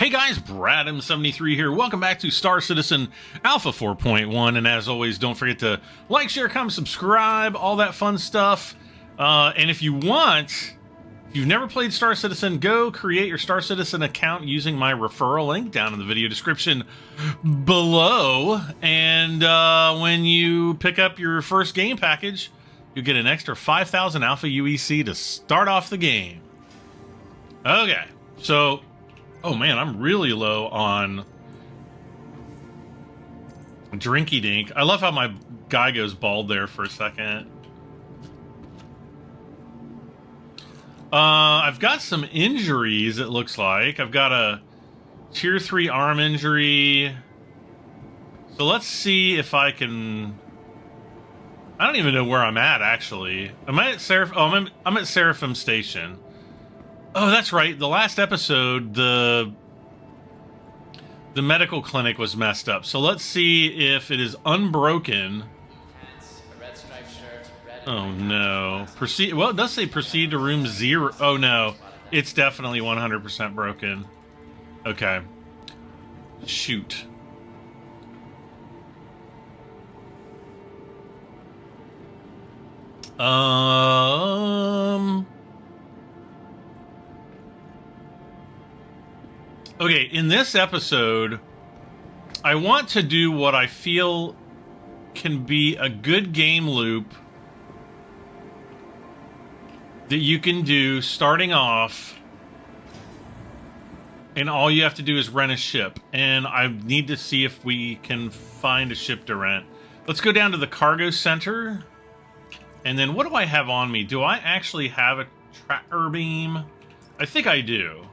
Hey guys, Bradham73 here. Welcome back to Star Citizen Alpha 4.1, and as always, don't forget to like, share, comment, subscribe, all that fun stuff. And if you want, if you've never played Star Citizen, go create your Star Citizen account using my referral link down in the video description below. And when you pick up your first game package, you'll get an extra 5,000 Alpha UEC to start off the game. Okay, so... oh man, I'm really low on Drinky Dink. I love how my guy goes bald there for a second. I've got some injuries, it looks like. I've got a tier 3 arm injury. So let's see if I can... I don't even know where I'm at, actually. Am I at Seraph? Oh, I'm at Seraphim Station. Oh, that's right. The last episode, the medical clinic was messed up. So let's see if it is unbroken. Oh no. Proceed. Well, it does say proceed to room 0. Oh no. It's definitely 100% broken. Okay. Shoot. Okay, in this episode, I want to do what I feel can be a good game loop that you can do starting off, and all you have to do is rent a ship. And I need to see if we can find a ship to rent. Let's go down to the cargo center. And then what do I have on me? Do I actually have a tracker beam? I think I do.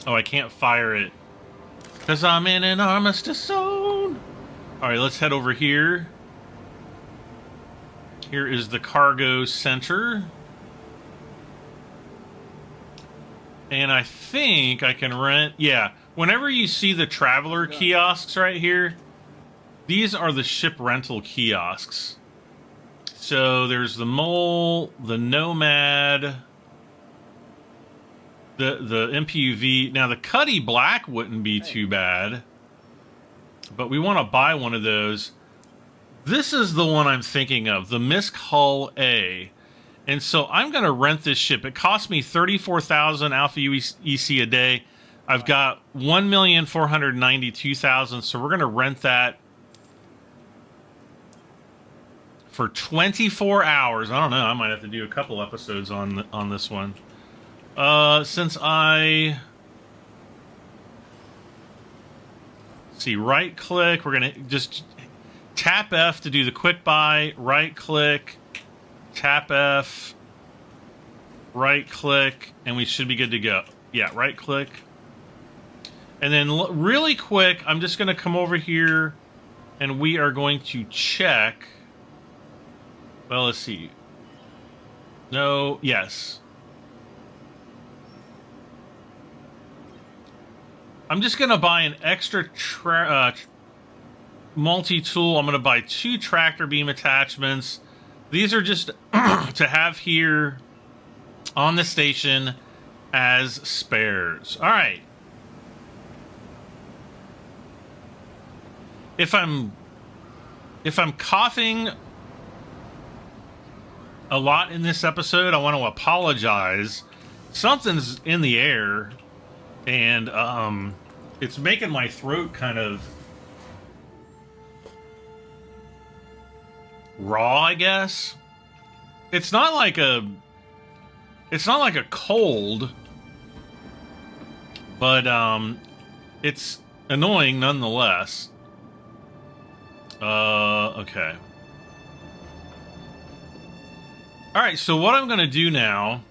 Oh, I can't fire it because I'm in an armistice zone. All right, let's head over here. Here is the cargo center. And I think I can rent... yeah, whenever you see the traveler kiosks right here, these are the ship rental kiosks. So there's the Mole, the Nomad... The MPUV. Now, the Cuddy Black wouldn't be too bad, but we want to buy one of those. This is the one I'm thinking of, the MISC Hull A. And so I'm going to rent this ship. It cost me 34,000 Alpha UEC a day. I've got 1,492,000, so we're going to rent that for 24 hours. I don't know. I might have to do a couple episodes on this one. Since I... see, right click, we're gonna just tap F to do the quick buy, right click, tap F, right click, and we should be good to go. Yeah, right click. And then really quick, I'm just gonna come over here and we are going to check. Well, let's see. No, yes. I'm just going to buy an extra multi-tool. I'm going to buy 2 tractor beam attachments. These are just to have here on the station as spares. All right. If I'm coughing a lot in this episode, I want to apologize. Something's in the air. And it's making my throat kind of raw, I guess. It's not like a cold, but it's annoying nonetheless. Okay. All right, so what I'm going to do now...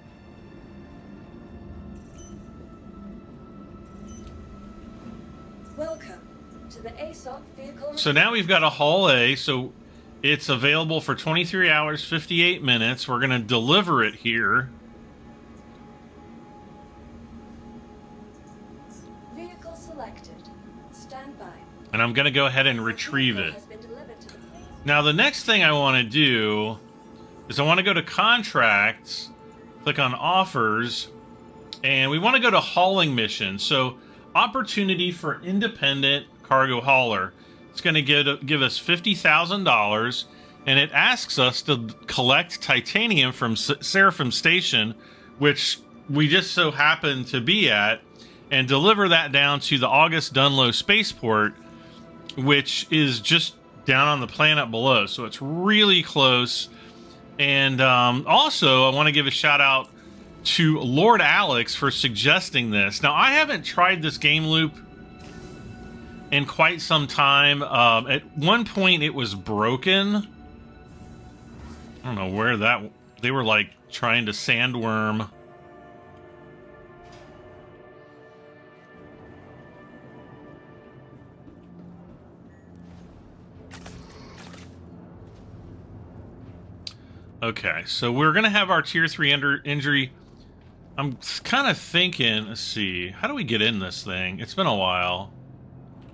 so now we've got a Hull A, so it's available for 23 hours, 58 minutes. We're going to deliver it here. Vehicle selected. Stand by. And I'm going to go ahead and retrieve it. Now, the next thing I want to do is I want to go to contracts, click on offers, And we want to go to hauling mission. So opportunity for independent cargo hauler. It's going to give us $50,000, and it asks us to collect titanium from Seraphim Station, which we just so happen to be at, and deliver that down to the August Dunlow spaceport, which is just down on the planet below. So it's really close. And also, I want to give a shout out to Lord Alex for suggesting this. Now, I haven't tried this game loop in quite some time. At one point, it was broken. I don't know where that... They were, like, trying to sandworm... Okay, so we're going to have our Tier 3 injury. I'm kind of thinking, let's see, how do we get in this thing? It's been a while.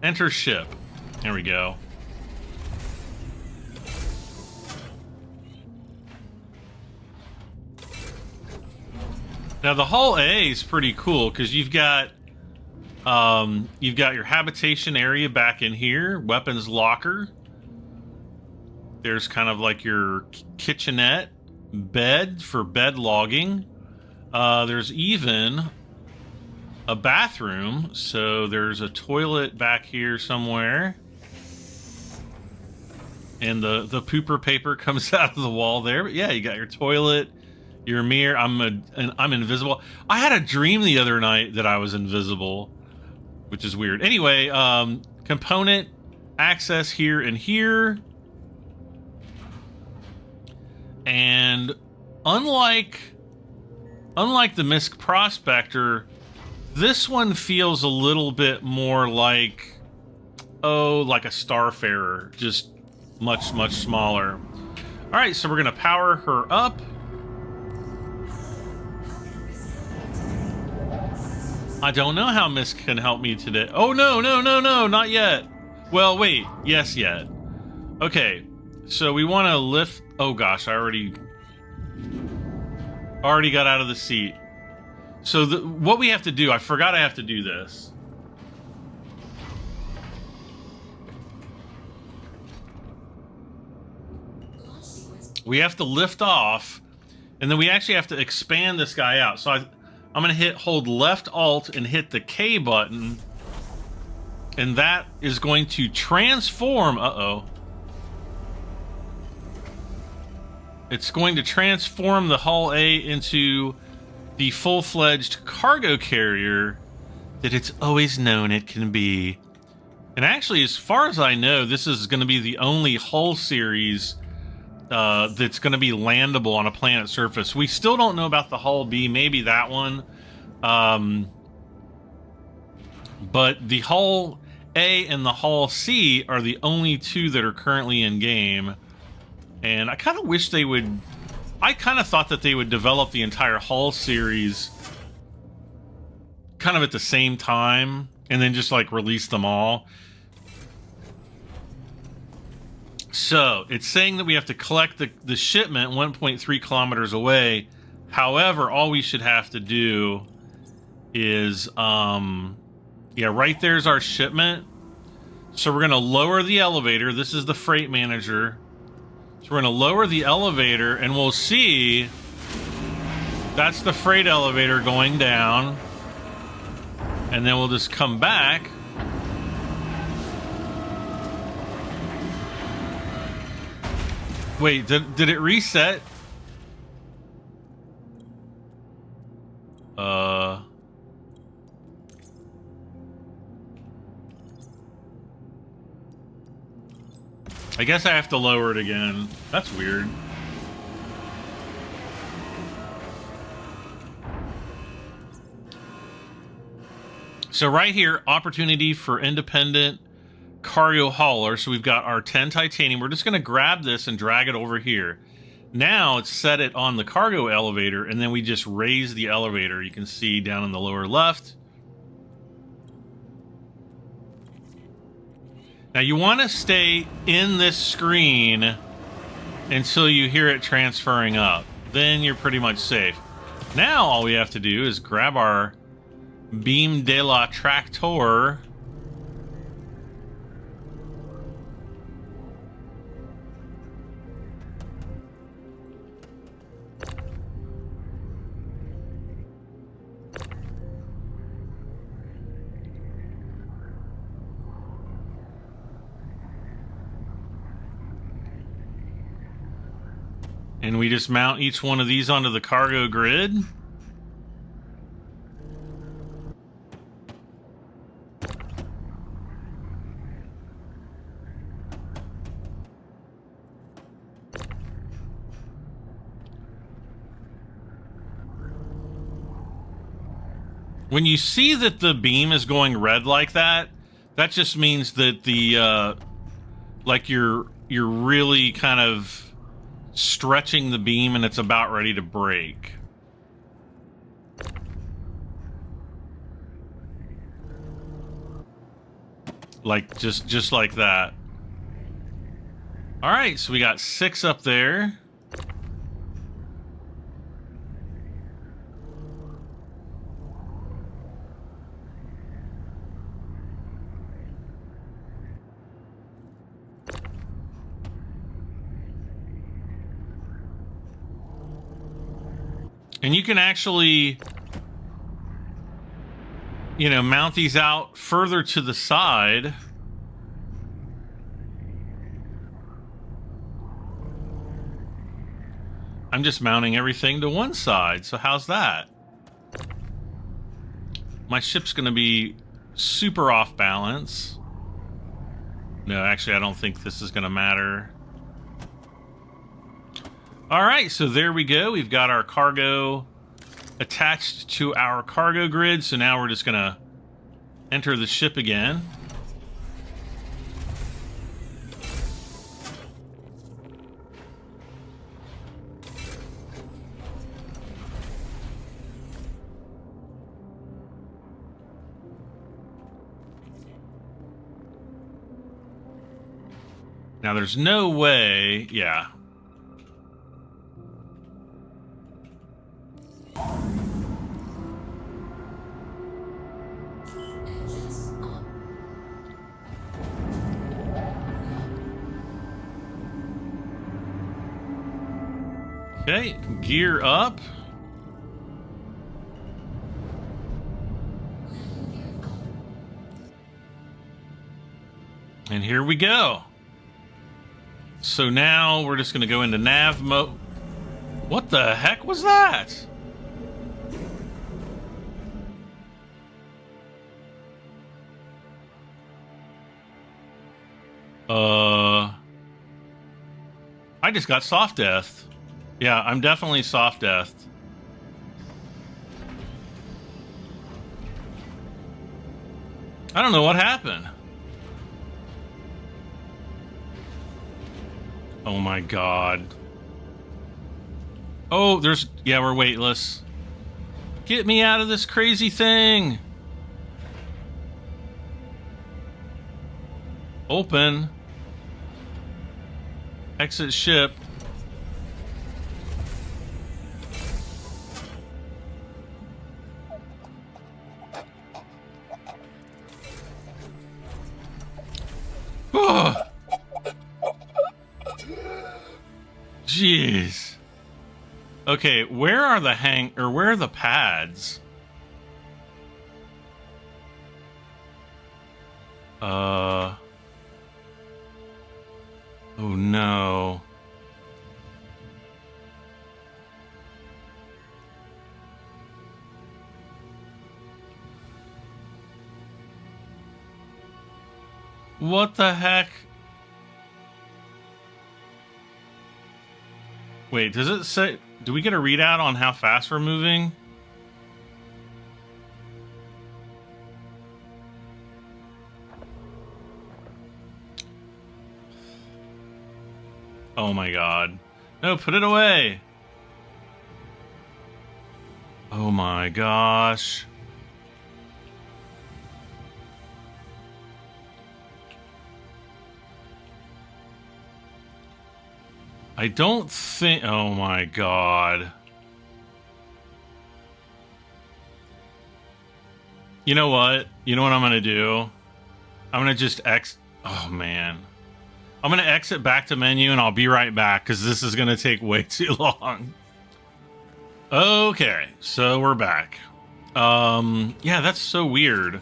Enter ship. There we go. Now the hull A is pretty cool because you've got your habitation area back in here, weapons locker. There's kind of like your kitchenette, bed for bed logging. There's even a bathroom, so there's a toilet back here somewhere. And the pooper paper comes out of the wall there. But yeah, you got your toilet, your mirror. I'm invisible. I had a dream the other night that I was invisible, which is weird. Anyway, component access here and here. And unlike the MISC Prospector, this one feels a little bit more like, like a Starfarer, just much, much smaller. All right, so we're gonna power her up. I don't know how MISC can help me today. Oh, no, not yet. Well, wait, yes, yet. Okay, so we want to lift... Oh gosh, I already got out of the seat. So what we have to do, I forgot I have to do this. We have to lift off, and then we actually have to expand this guy out. So I'm going to hold left alt and hit the K button, and that is going to transform... It's going to transform the Hull A into the full-fledged cargo carrier that it's always known it can be. And actually, as far as I know, this is going to be the only Hull series that's going to be landable on a planet surface. We still don't know about the Hull B, maybe that one. But the Hull A and the Hull C are the only two that are currently in game. And I kind of wish they would... I kind of thought that they would develop the entire Hull series kind of at the same time and then just, like, release them all. So, it's saying that we have to collect the shipment 1.3 kilometers away. However, all we should have to do is... yeah, right there's our shipment. So we're going to lower the elevator. This is the freight manager. So we're going to lower the elevator, and we'll see that's the freight elevator going down. And then we'll just come back. Wait, did it reset? I guess I have to lower it again. That's weird. So right here, opportunity for independent cargo hauler. So we've got our 10 titanium. We're just going to grab this and drag it over here. Now it's set it on the cargo elevator, and then we just raise the elevator. You can see down in the lower left. Now you want to stay in this screen until you hear it transferring up. Then you're pretty much safe. Now all we have to do is grab our beam de la tractor. And we just mount each one of these onto the cargo grid. When you see that the beam is going red like that, that just means that the like you're really kind of stretching the beam and it's about ready to break. Like just like that. All right, so we got 6 up there. And you can actually, you know, mount these out further to the side. I'm just mounting everything to one side, so how's that? My ship's gonna be super off balance. No, actually, I don't think this is gonna matter. All right, so there we go. We've got our cargo attached to our cargo grid. So now we're just gonna enter the ship again. Now there's no way, yeah. Okay, gear up. And here we go. So now we're just going to go into nav mode. What the heck was that? I just got soft death. Yeah, I'm definitely soft deathed. I don't know what happened. Oh my god. Oh, there's... Yeah, we're weightless. Get me out of this crazy thing. Open. Exit ship. Oh. Jeez. Okay, where are the where are the pads? Oh no. What the heck? Wait, does it say... Do we get a readout on how fast we're moving? Oh my god. No, put it away. Oh my gosh. I don't think... Oh my god. You know what? You know what I'm gonna do? I'm gonna just oh man. I'm gonna exit back to menu and I'll be right back because this is gonna take way too long. Okay, so we're back. Yeah, that's so weird.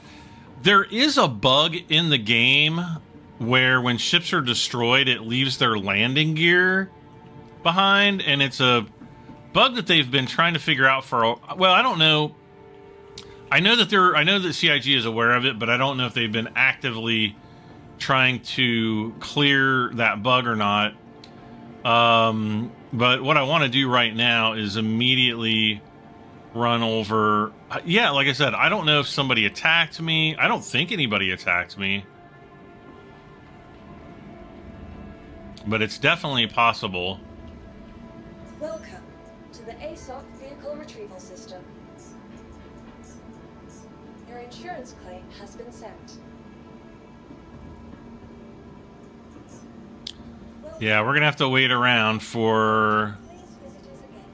There is a bug in the game where when ships are destroyed, it leaves their landing gear behind, and it's a bug that they've been trying to figure out for well, I don't know. I know that CIG is aware of it, but I don't know if they've been actively trying to clear that bug or not. But what I want to do right now is immediately run over. Yeah, like I said, I don't know if somebody attacked me. I don't think anybody attacked me. But it's definitely possible. Welcome to the ASOC Vehicle Retrieval System. Your insurance claim has been sent. Yeah, we're gonna have to wait around for Please visit us again.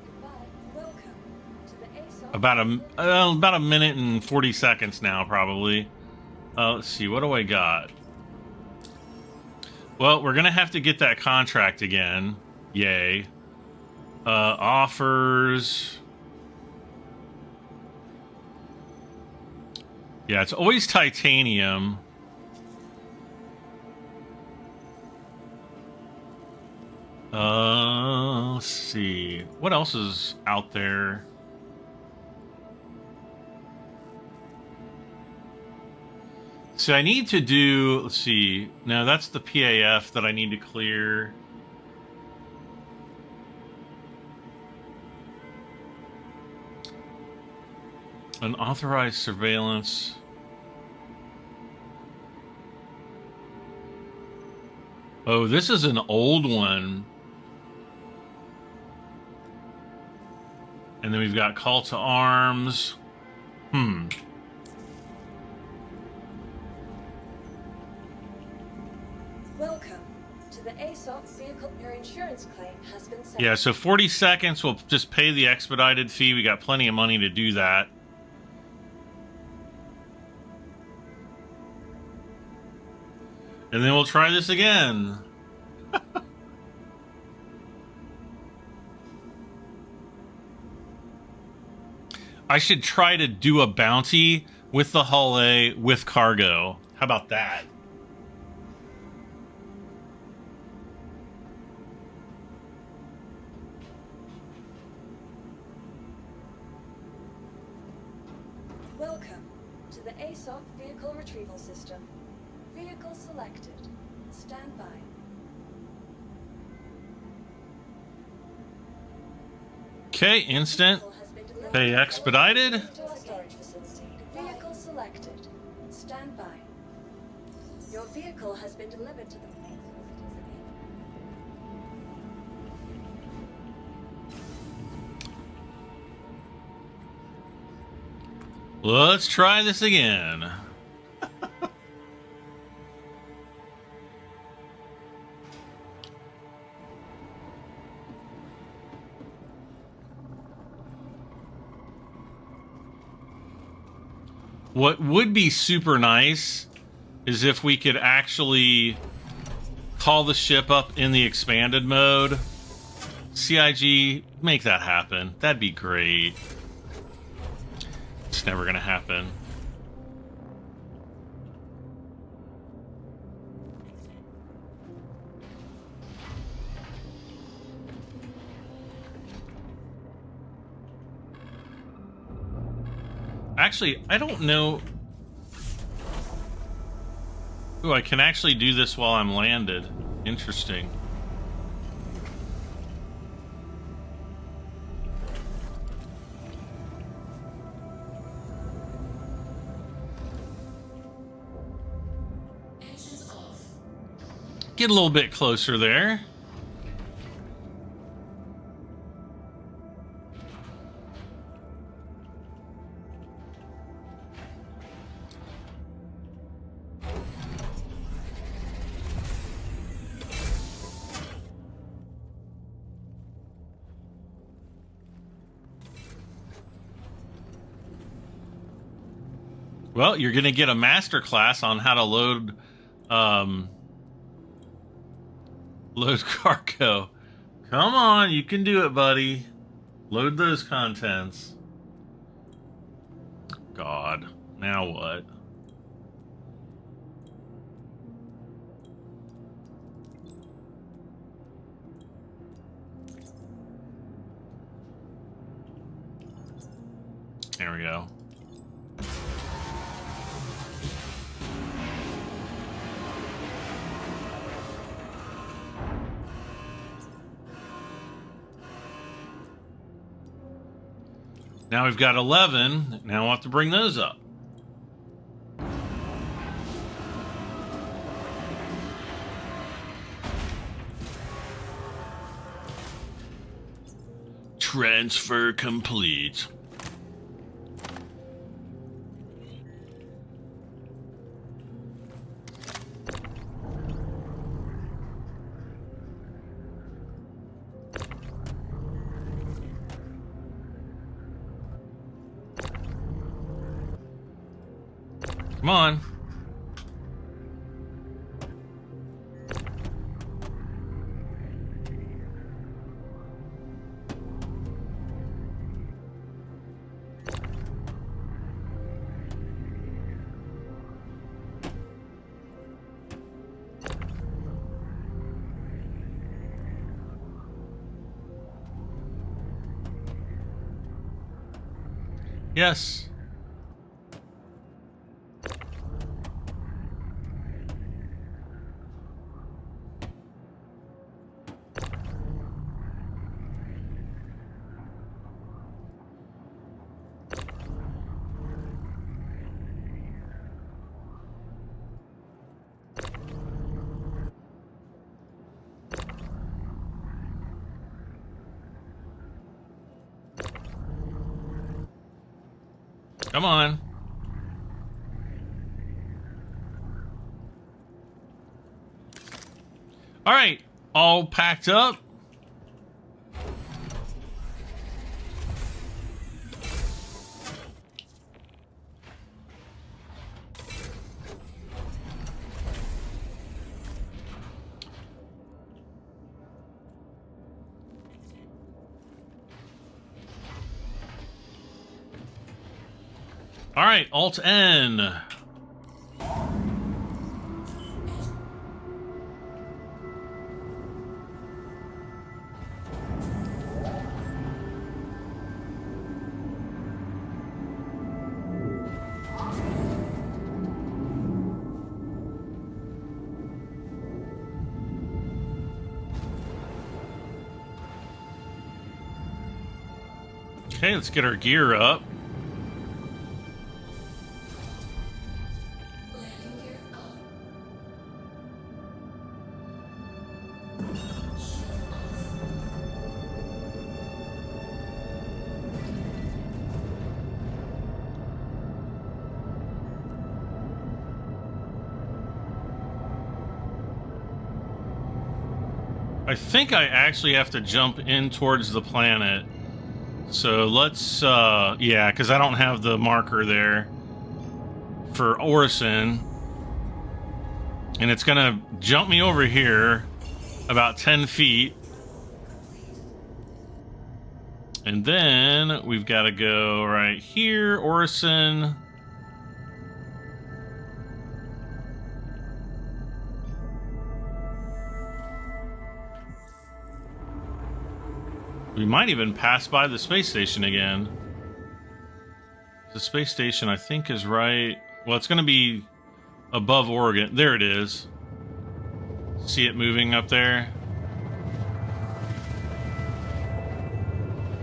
Goodbye. Welcome to the ASOC about a minute and 40 seconds now, probably. Let's see, what do I got? Well, we're gonna have to get that contract again. Yay. Offers. Yeah, it's always titanium. Let's see. What else is out there? So I need to do, let's see. No, that's the PAF that I need to clear. Unauthorized surveillance. Oh, this is an old one. And then we've got call to arms. Welcome to the ASOC Vehicle. Your insurance claim has been sent. Yeah, so 40 seconds. We'll just pay the expedited fee. We got plenty of money to do that. And then we'll try this again. I should try to do a bounty with the Hull A with cargo. How about that? Welcome to the ASOC Vehicle Retrieval System. Vehicle selected. Stand by. Okay, instant. Pay expedited. To our storage facility. Vehicle selected. Stand by. Your vehicle has been delivered to the Let's try this again. What would be super nice is if we could actually call the ship up in the expanded mode. CIG, make that happen. That'd be great. It's never gonna happen. Actually, I don't know. Ooh, I can actually do this while I'm landed. Interesting. Get a little bit closer there. Well, you're going to get a master class on how to load cargo. Come on, you can do it, buddy. Load those contents. God, now what? There we go. Now we've got 11. Now we'll have to bring those up. Transfer complete. Come on. Yes. Come on. All right, all packed up. All right, Alt N. Okay, let's get our gear up. I think I actually have to jump in towards the planet. So let's, yeah, because I don't have the marker there for Orison. And it's going to jump me over here about 10 feet. And then we've got to go right here, Orison. We might even pass by the space station again. The space station, I think, is right... Well, it's going to be above Oregon. There it is. See it moving up there?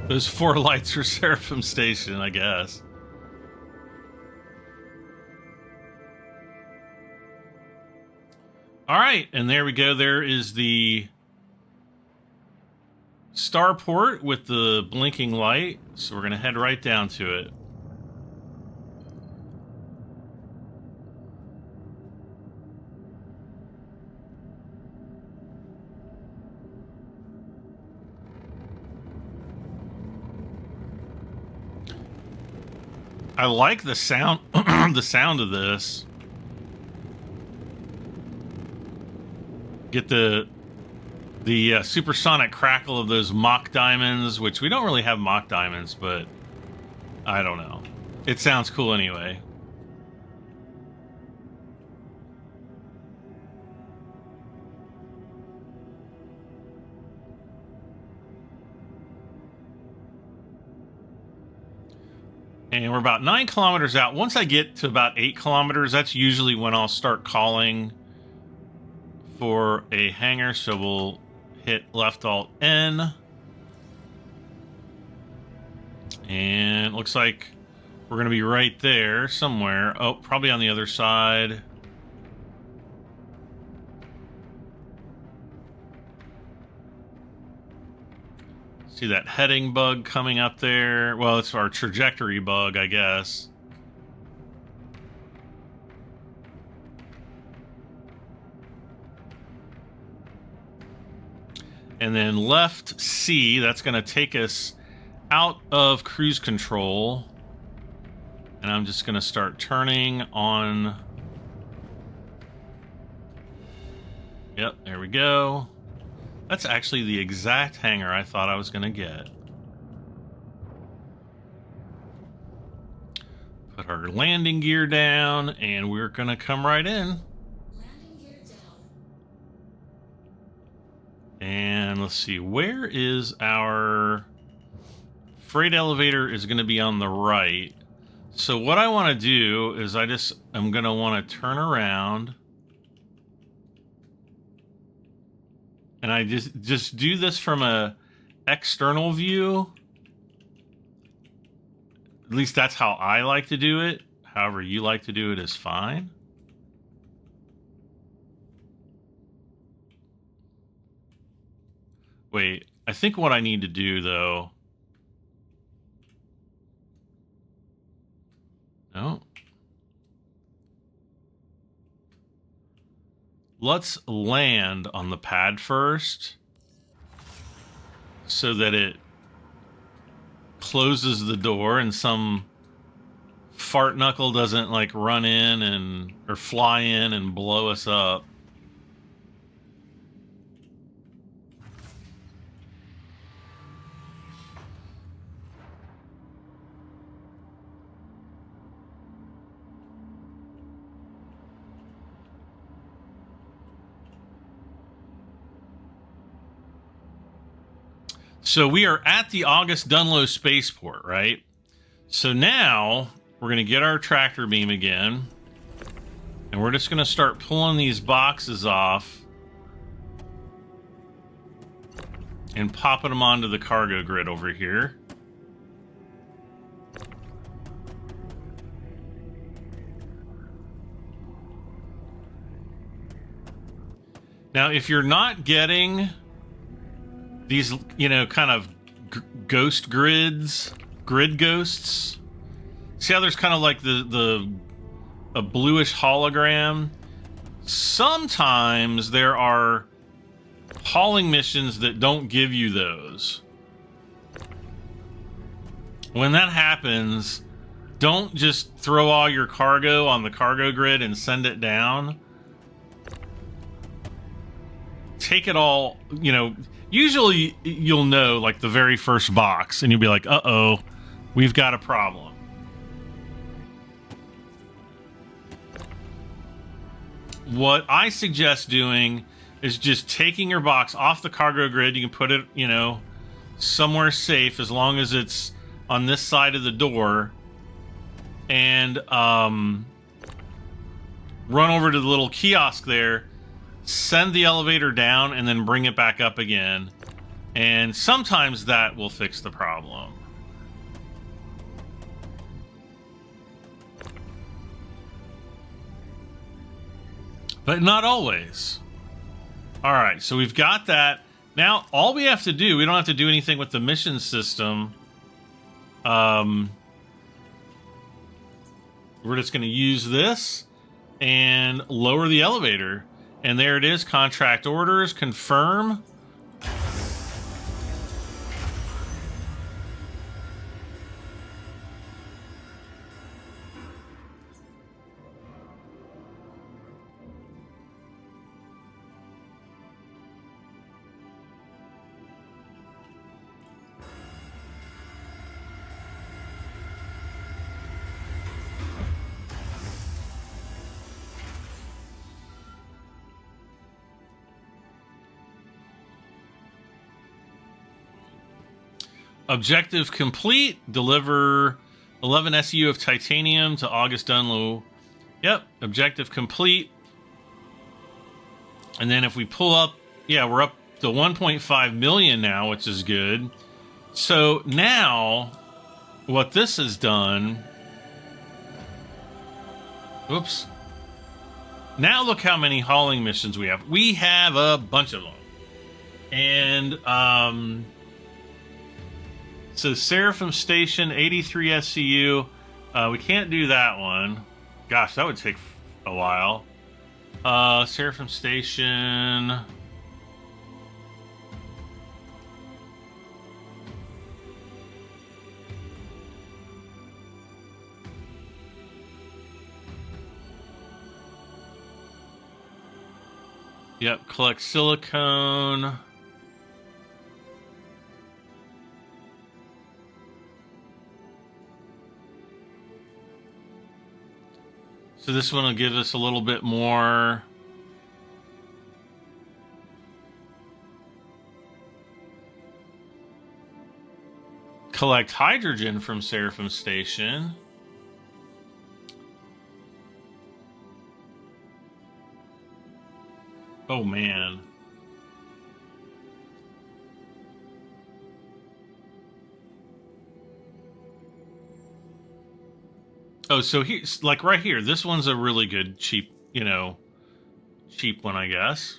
Those 4 lights are Seraphim Station, I guess. All right, and there we go. There is the starport with the blinking light. So we're going to head right down to it. I like the sound. the sound of this. Get the supersonic crackle of those mock diamonds, which we don't really have mock diamonds, but I don't know. It sounds cool anyway. And we're about 9 kilometers out. Once I get to about 8 kilometers, that's usually when I'll start calling for a hangar. So we'll hit left alt N. And it looks like we're going to be right there somewhere. Oh, probably on the other side. See that heading bug coming up there? Well, it's our trajectory bug, I guess. And then left C, that's going to take us out of cruise control. And I'm just going to start turning on. Yep, there we go. That's actually the exact hangar I thought I was going to get. Put our landing gear down, and we're going to come right in. Landing gear down. And let's see, where is our freight elevator? Is going to be on the right. So what I want to do is I'm going to want to turn around. And I just do this from a external view. At least that's how I like to do it. However you like to do it is fine. Wait, I think what I need to do though. No. Let's land on the pad first so that it closes the door and some fart knuckle doesn't like run in or fly in and blow us up. So we are at the August Dunlow spaceport, right? So now we're going to get our tractor beam again. And we're just going to start pulling these boxes off and popping them onto the cargo grid over here. Now, if you're not getting these, you know, kind of ghost grids, grid ghosts. See how there's kind of like a bluish hologram? Sometimes there are hauling missions that don't give you those. When that happens, don't just throw all your cargo on the cargo grid and send it down. Take it all, you know. Usually you'll know like the very first box and you'll be like, uh-oh, we've got a problem. What I suggest doing is just taking your box off the cargo grid. You can put it, you know, somewhere safe as long as it's on this side of the door, and run over to the little kiosk there, send the elevator down, and then bring it back up again. And sometimes that will fix the problem. But not always. All right, so we've got that. Now, all we have to do, we don't have to do anything with the mission system. We're just going to use this and lower the elevator. And there it is, contract orders, confirm. Objective complete. Deliver 11 SEU of titanium to August Dunlow. Yep, objective complete. And then if we pull up, yeah, we're up to 1.5 million now, which is good. So now, what this has done... Oops. Now look how many hauling missions we have. We have a bunch of them. And, so Seraphim Station, 83 SCU. We can't do that one. Gosh, that would take a while. Seraphim Station. Yep, collect silicone. So this one will give us a little bit more. Collect hydrogen from Seraphim Station. Oh man. Oh, so here's like right here. This one's a really good cheap, you know, cheap one, I guess.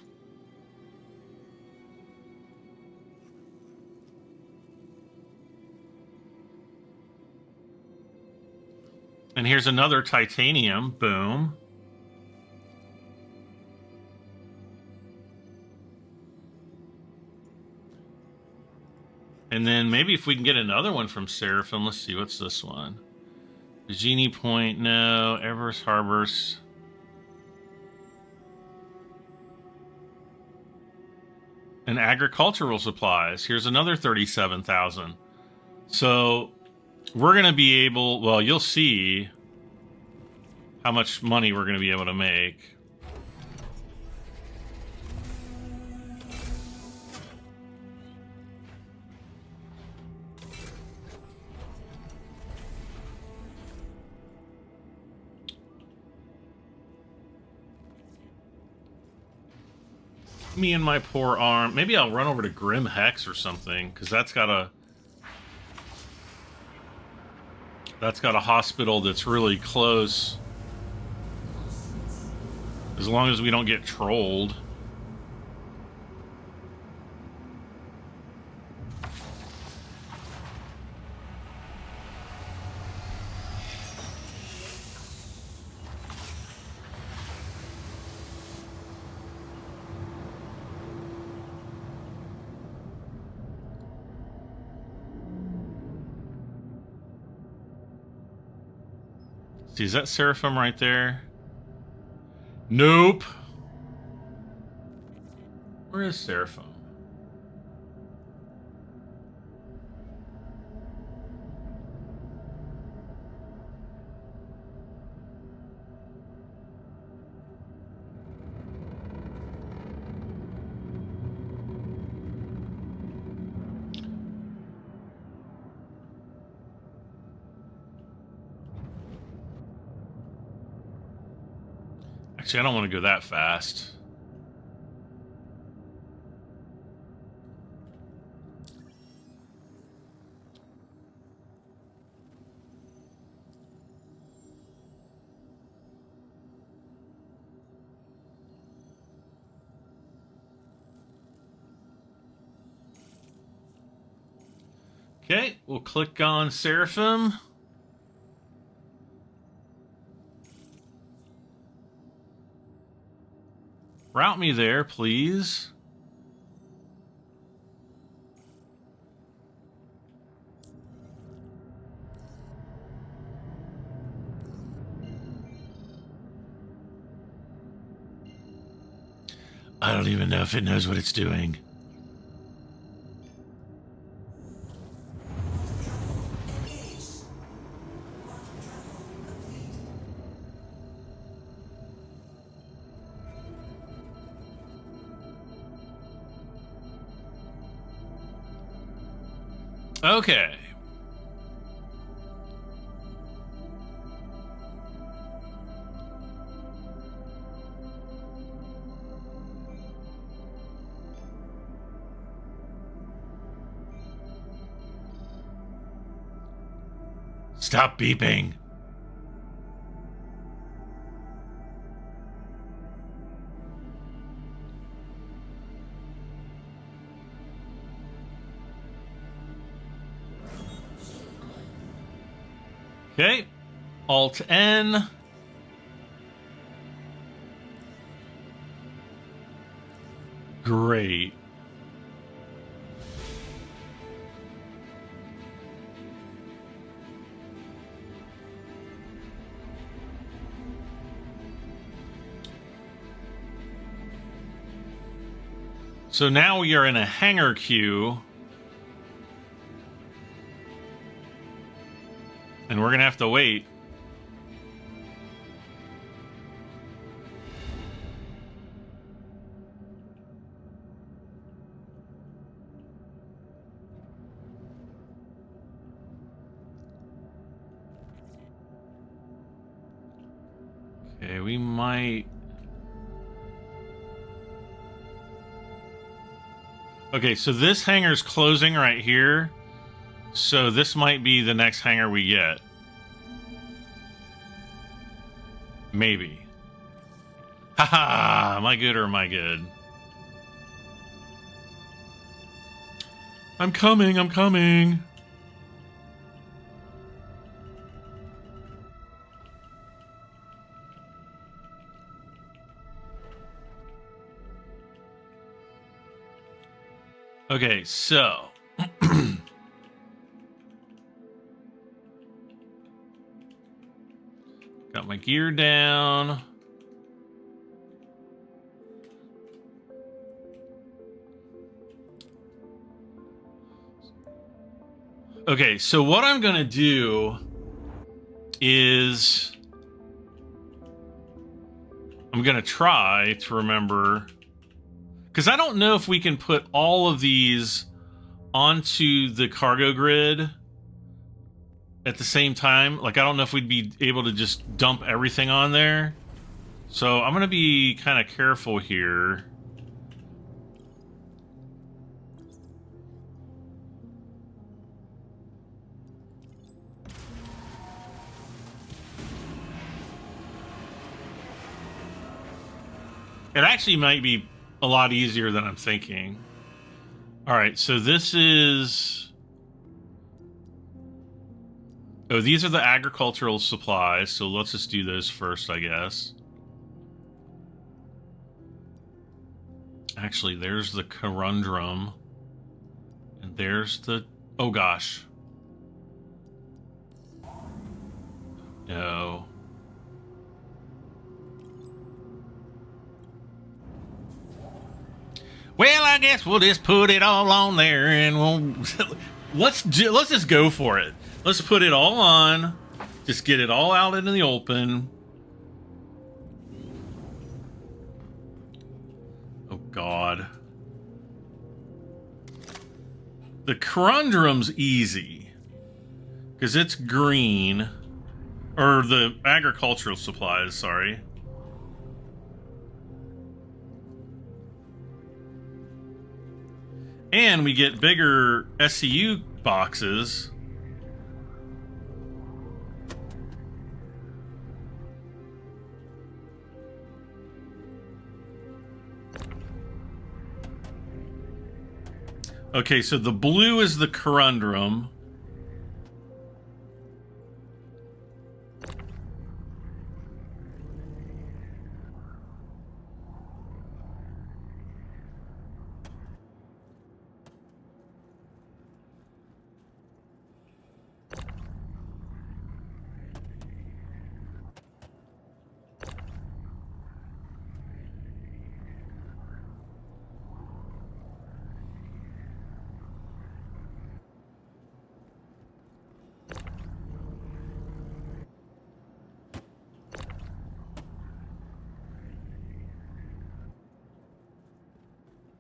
And here's another titanium. Boom. And then maybe if we can get another one from Seraphim. Let's see, what's this one? The Genie Point, no. Everest Harbors. And agricultural supplies. Here's another 37,000. So we're going to be able, well, you'll see how much money we're going to be able to make. Me and my poor arm. Maybe I'll run over to Grim Hex or something, because that's got a hospital that's really close. As long as we don't get trolled. See, is that Seraphim right there? Nope. Where is Seraphim? Actually, I don't want to go that fast. Okay, we'll click on Seraphim. Route me there, please. I don't even know if it knows what it's doing. Okay. Stop beeping. Okay. Alt N. Great. So now we are in a hangar queue. And we're going to have to wait. Okay, we might... Okay, so this hangar's closing right here. So this might be the next hangar we get. Maybe. Haha! Am I good or am I good? I'm coming, I'm coming. Okay, so got my gear down. Okay, so what I'm gonna do is I'm gonna try to remember, because I don't know if we can put all of these onto the cargo grid at the same time. Like, I don't know if we'd be able to just dump everything on there. So I'm going to be kind of careful here. It actually might be a lot easier than I'm thinking. All right, so this is... Oh, these are the agricultural supplies, so let's just do those first, I guess. Actually, there's the conundrum. And there's the... Oh, gosh. No. Well, I guess we'll just put it all on there, and we'll let's just go for it. Let's put it all on. Just get it all out into the open. Oh God. The conundrum's easy because it's green, or the agricultural supplies. Sorry. And we get bigger SCU boxes. Okay, so the blue is the conundrum.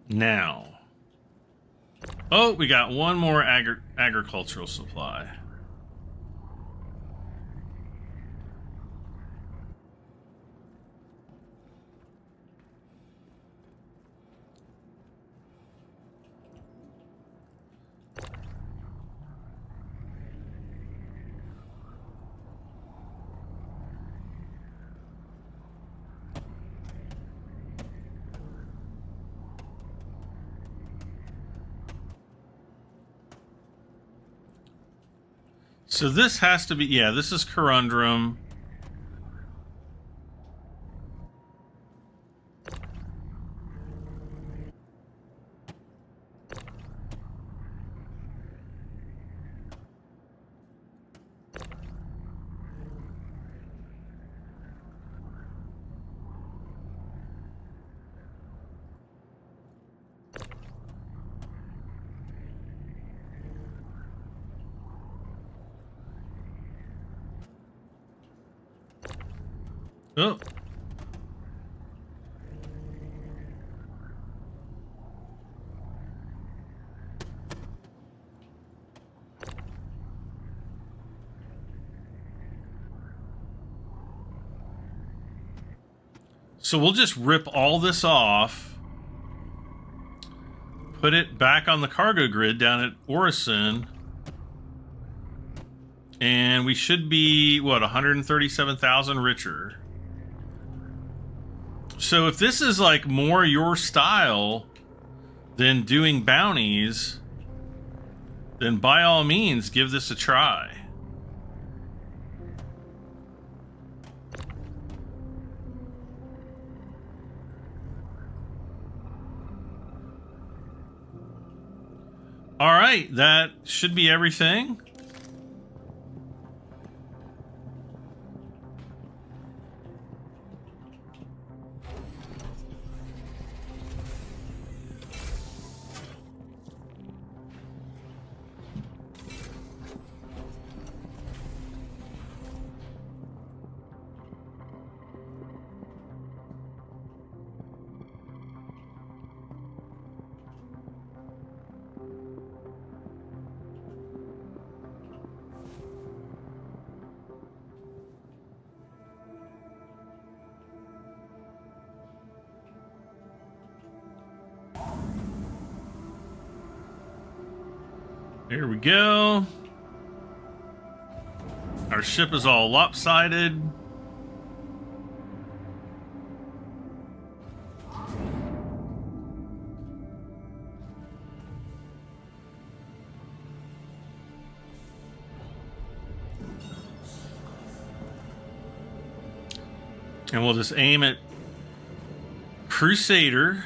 Now, Oh, we got one more agricultural supply. So this has to be, yeah, this is Corundrum. Oh. So we'll just rip all this off, put it back on the cargo grid down at Orison, and we should be, what, 137,000 richer. So if this is like more your style than doing bounties, then by all means give this a try. All right, that should be everything. Here we go. Our ship is all lopsided. And we'll just aim at Crusader.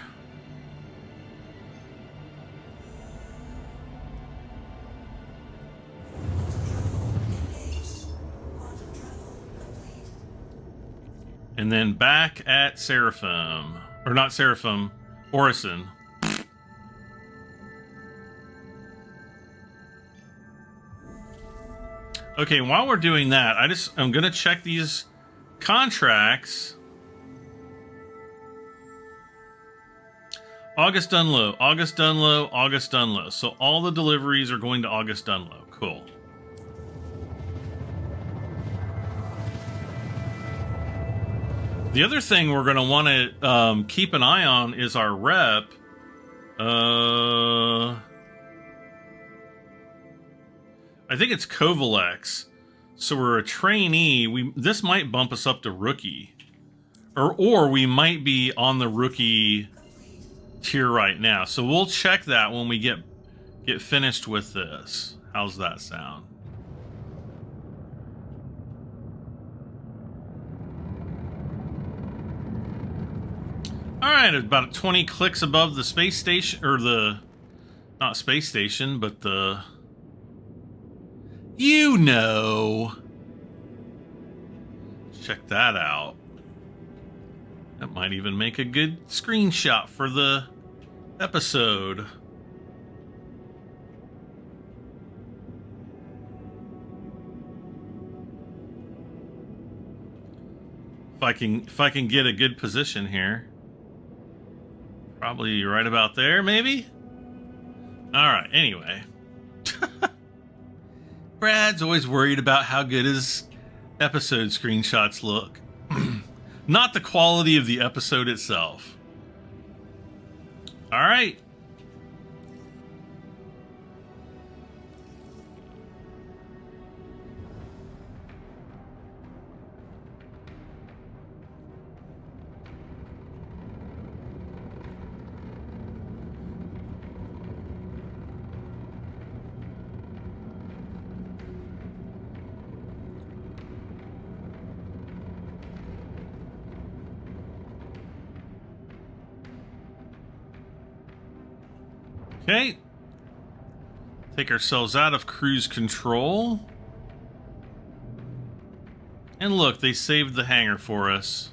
And then back at Seraphim. Or not Seraphim, Orison. Okay, while we're doing that, I'm gonna check these contracts. August Dunlow, August Dunlow, August Dunlow. So all the deliveries are going to August Dunlow. Cool. The other thing we're going to want to keep an eye on is our rep. I think it's Kovalex. So we're a trainee. This might bump us up to rookie. Or we might be on the rookie tier right now. So we'll check that when we get finished with this. How's that sound? All right, about 20 clicks above the space station, or the, not space station, but the, you know. Check that out. That might even make a good screenshot for the episode. If I can get a good position here. Probably right about there, maybe? All right, anyway. Brad's always worried about how good his episode screenshots look. Not the quality of the episode itself. All right. Okay. Take ourselves out of cruise control. And look, they saved the hangar for us.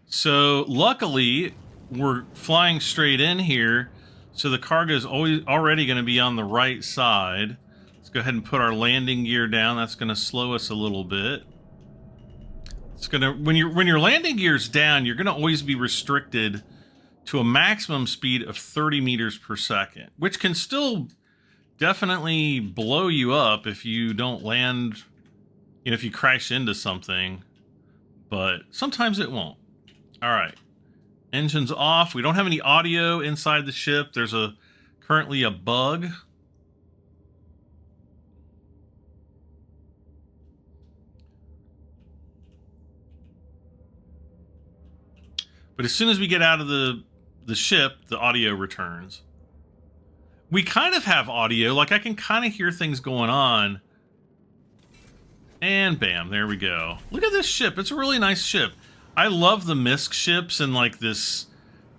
So luckily, we're flying straight in here, so the cargo is already going to be on the right side. Let's go ahead and put our landing gear down. That's going to slow us a little bit. It's gonna when your landing gear's down, you're gonna always be restricted to a maximum speed of 30 meters per second, which can still definitely blow you up if you don't land, you know, if you crash into something, but sometimes it won't. All right, engine's off. We don't have any audio inside the ship. There's currently a bug. But as soon as we get out of the ship, the audio returns. We kind of have audio, like I can kind of hear things going on. And bam, there we go. Look at this ship. It's a really nice ship. I love the MISC ships and like this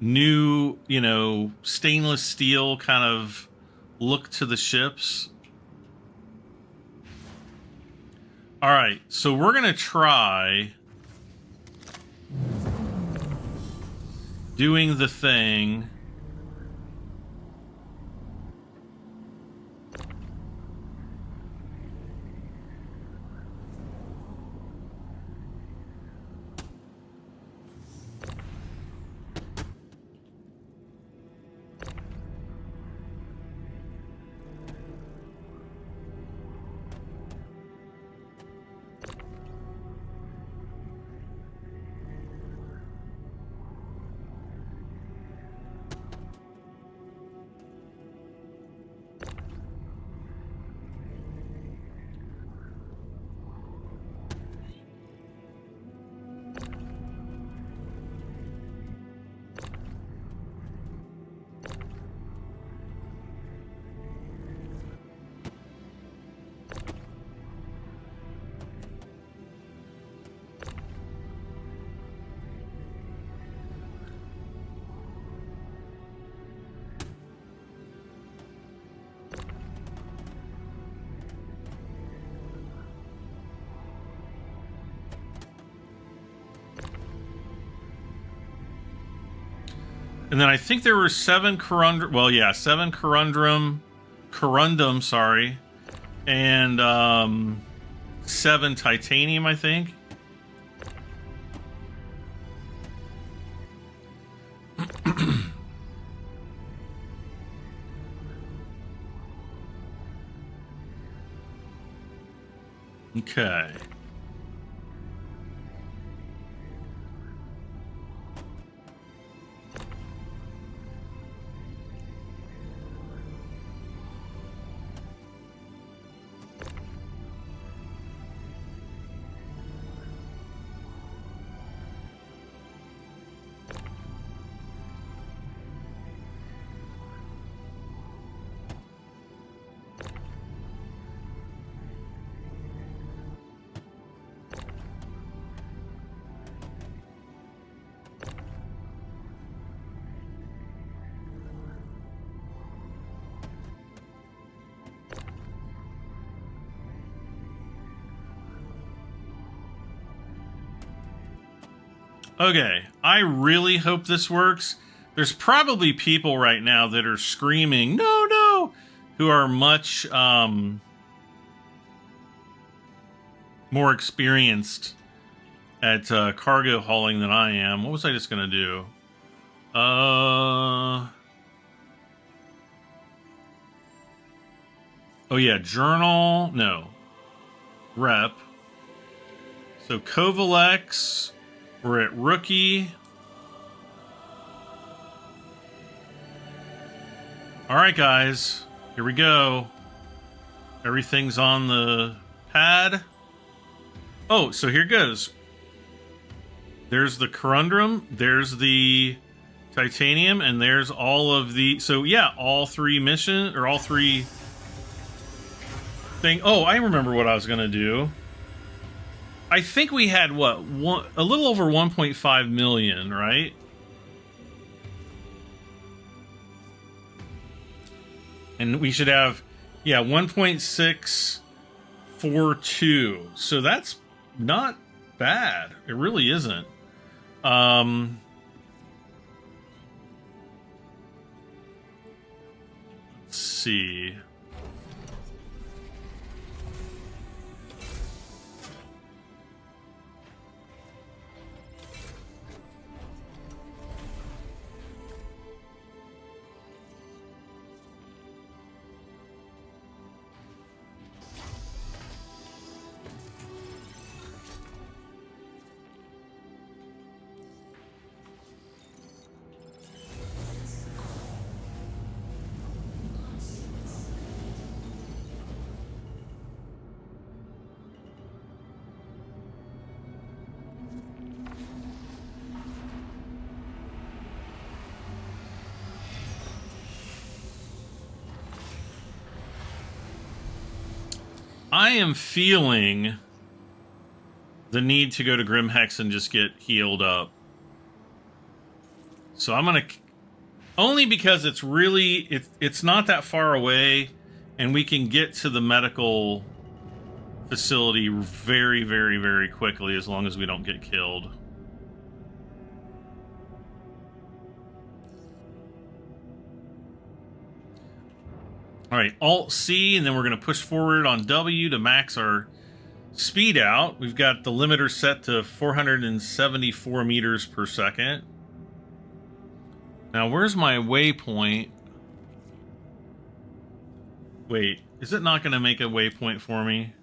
new, you know, stainless steel kind of look to the ships. All right, so we're going to try doing the thing. And then I think there were 7 corundum, well, yeah, 7 corundum, sorry, and 7 titanium, I think. Okay. Okay, I really hope this works. There's probably people right now that are screaming, no, no, who are much more experienced at cargo hauling than I am. What was I just going to do? Oh yeah, journal. No. Rep. So Kovalex. We're at rookie. All right, guys. Here we go. Everything's on the pad. Oh, so here goes. There's the Corundum. There's the Titanium. And there's all of the... So, yeah, all three mission... Or all three... thing. Oh, I remember what I was going to do. I think we had, what? A little over 1.5 million, right? And we should have, yeah, 1.642. So that's not bad. It really isn't. Let's see. I am feeling the need to go to Grimhex and just get healed up. So I'm gonna... Only because it's really... It's not that far away, and we can get to the medical facility very, very, very quickly as long as we don't get killed. All right, Alt-C, and then we're going to push forward on W to max our speed out. We've got the limiter set to 474 meters per second. Now, where's my waypoint? Wait, is it not going to make a waypoint for me?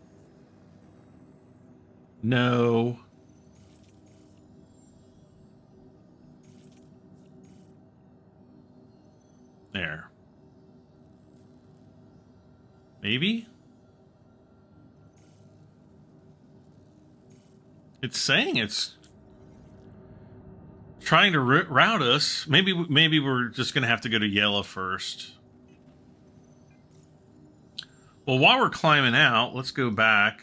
No. There. Maybe? It's saying it's trying to route us. Maybe we're just going to have to go to yellow first. Well, while we're climbing out, let's go back.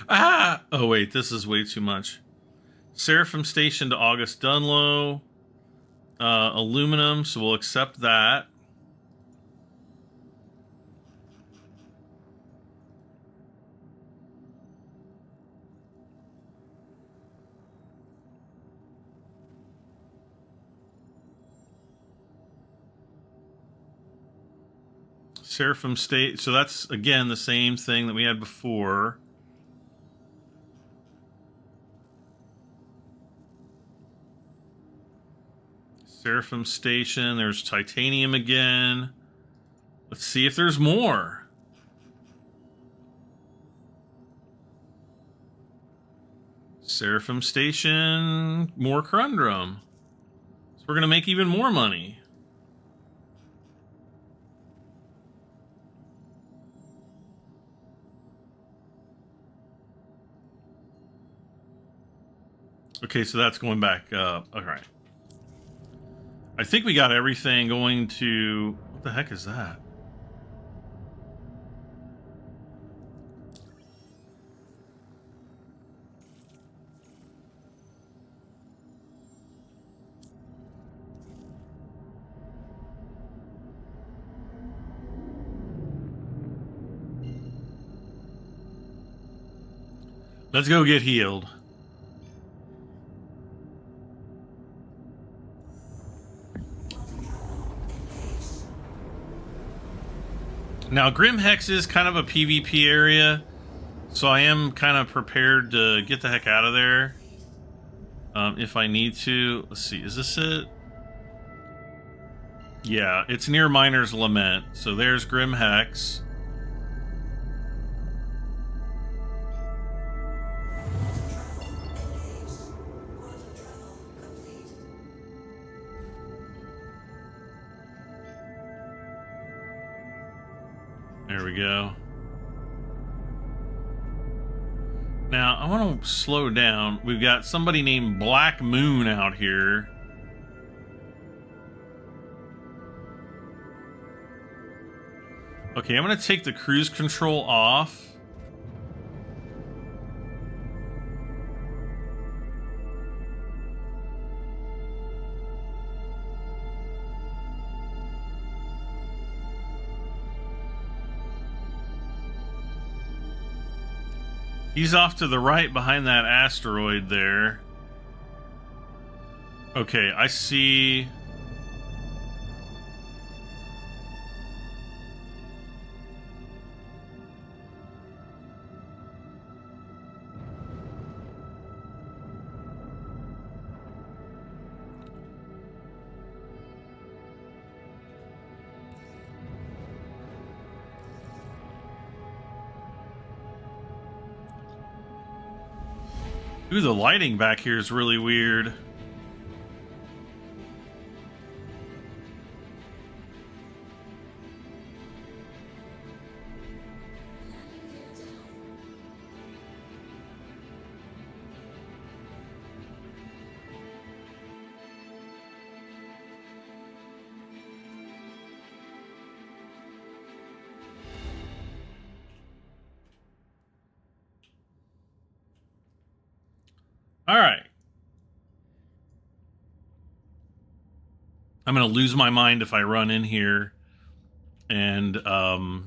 Ah! Oh, wait, this is way too much. Seraphim Station to August Dunlow. Aluminum, so we'll accept that. Seraphim State, so that's, again, the same thing that we had before. Seraphim Station, there's titanium again. Let's see if there's more. Seraphim Station, more Corundum. So we're going to make even more money. Okay, so that's going back up. All right. I think we got everything going to... What the heck is that? Let's go get healed. Now, Grim Hex is kind of a PvP area, so I am kind of prepared to get the heck out of there if I need to. Let's see, is this it? Yeah, it's near Miner's Lament. So there's Grim Hex. There we go. Now, I want to slow down. We've got somebody named Black Moon out here. Okay, I'm going to take the cruise control off. He's off to the right behind that asteroid there. Okay, I see... Ooh, the lighting back here is really weird. All right. I'm going to lose my mind if I run in here and I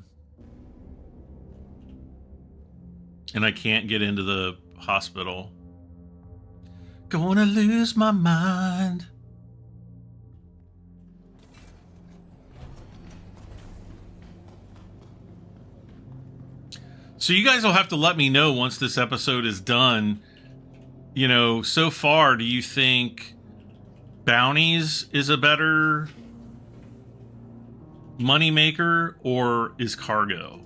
can't get into the hospital. Gonna lose my mind. So you guys will have to let me know once this episode is done. You know, so far, do you think bounties is a better moneymaker, or is cargo?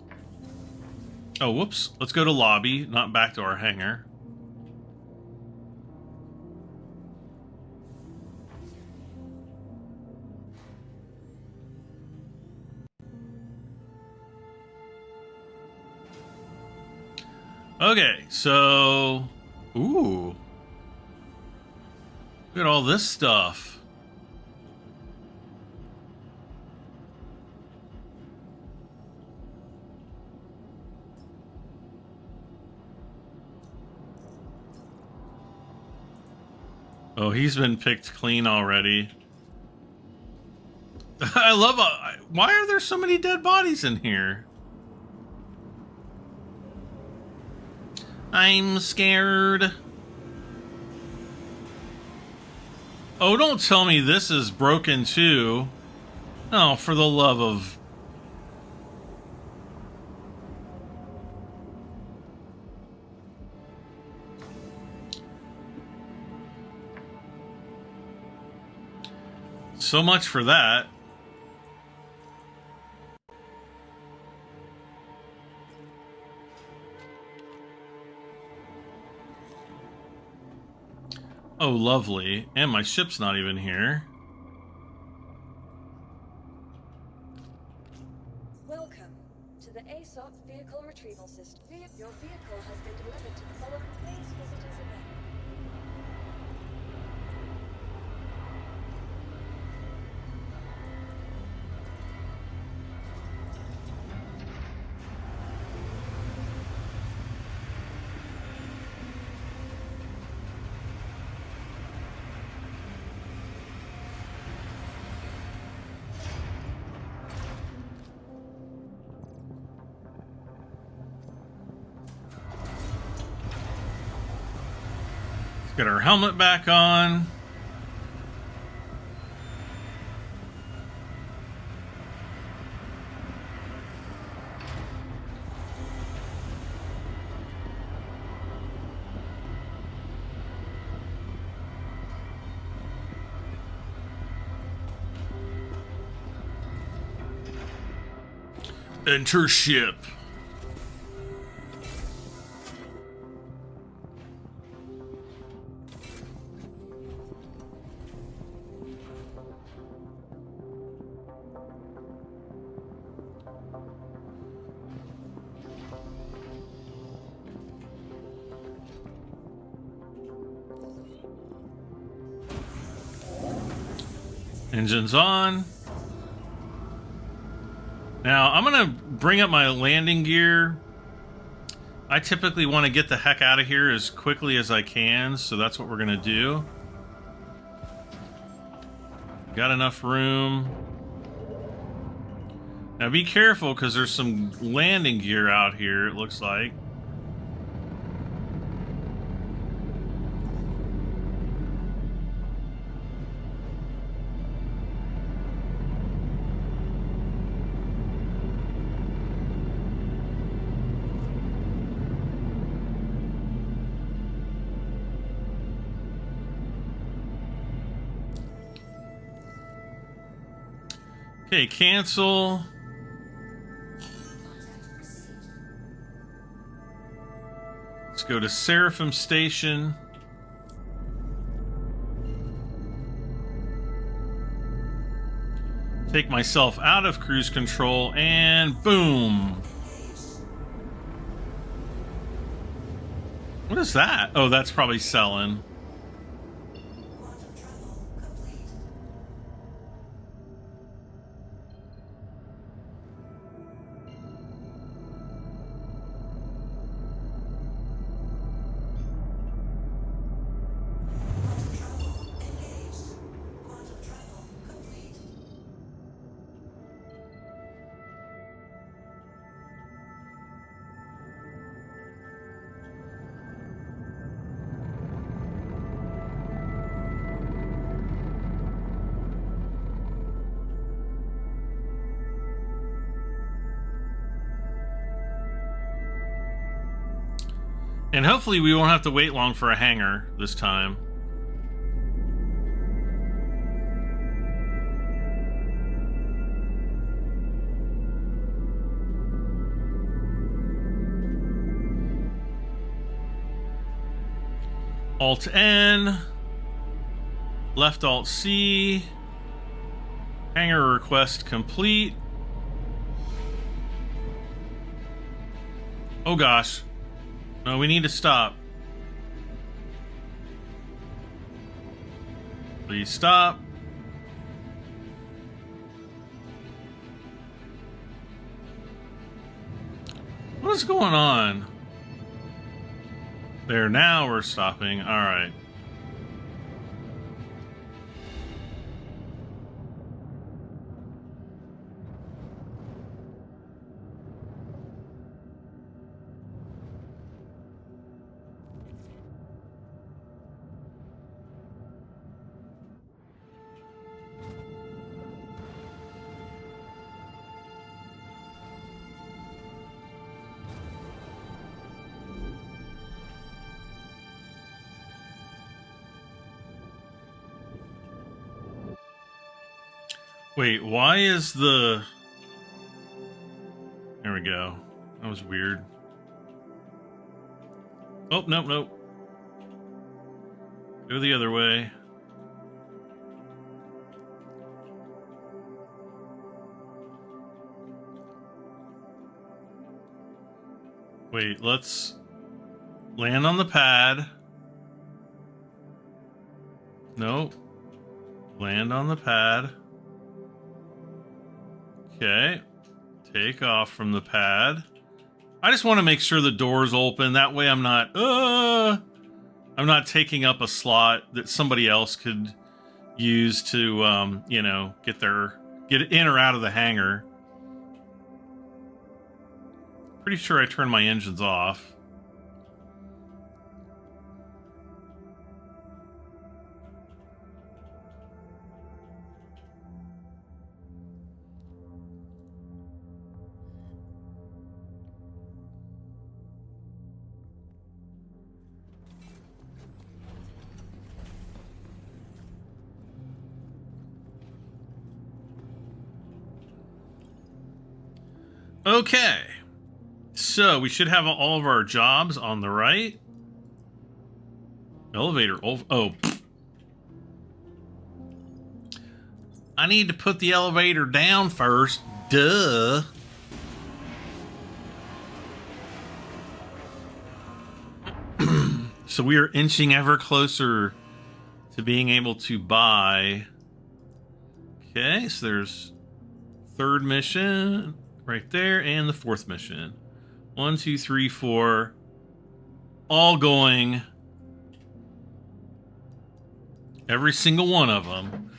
Oh, whoops. Let's go to lobby, not back to our hangar. Okay, so... Ooh. Look at all this stuff. Oh, he's been picked clean already. I love... why are there so many dead bodies in here? I'm scared. Oh, don't tell me this is broken too. Oh, for the love of... So much for that. Oh, lovely. And my ship's not even here. Welcome to the ASOC Vehicle Retrieval System. Your vehicle has been delivered to the following. Please visit us again. Get our helmet back on. Enter ship. Engines on. Now, I'm going to bring up my landing gear. I typically want to get the heck out of here as quickly as I can, so that's what we're going to do. Got enough room. Now, be careful, because there's some landing gear out here, it looks like. Okay, cancel. Let's go to Seraphim Station. Take myself out of cruise control and boom. What is that? Oh, that's probably selling. And hopefully we won't have to wait long for a hangar this time. Alt N, left Alt C, hangar request complete. Oh gosh. No, we need to stop. Please stop. What is going on? There, now we're stopping. All right. Wait, why is the... There we go. That was weird. Oh, nope, nope. Go the other way. Wait, let's land on the pad. Nope. Land on the pad. Okay. Take off from the pad. I just want to make sure the door's open. That way I'm not taking up a slot that somebody else could use to you know, get in or out of the hangar. Pretty sure I turned my engines off. Okay. So we should have all of our jobs on the right. Elevator. Oh. I need to put the elevator down first. Duh. So we are inching ever closer to being able to buy. Okay, so there's third mission right there and the fourth mission. 1, 2, 3, 4. All going. Every single one of them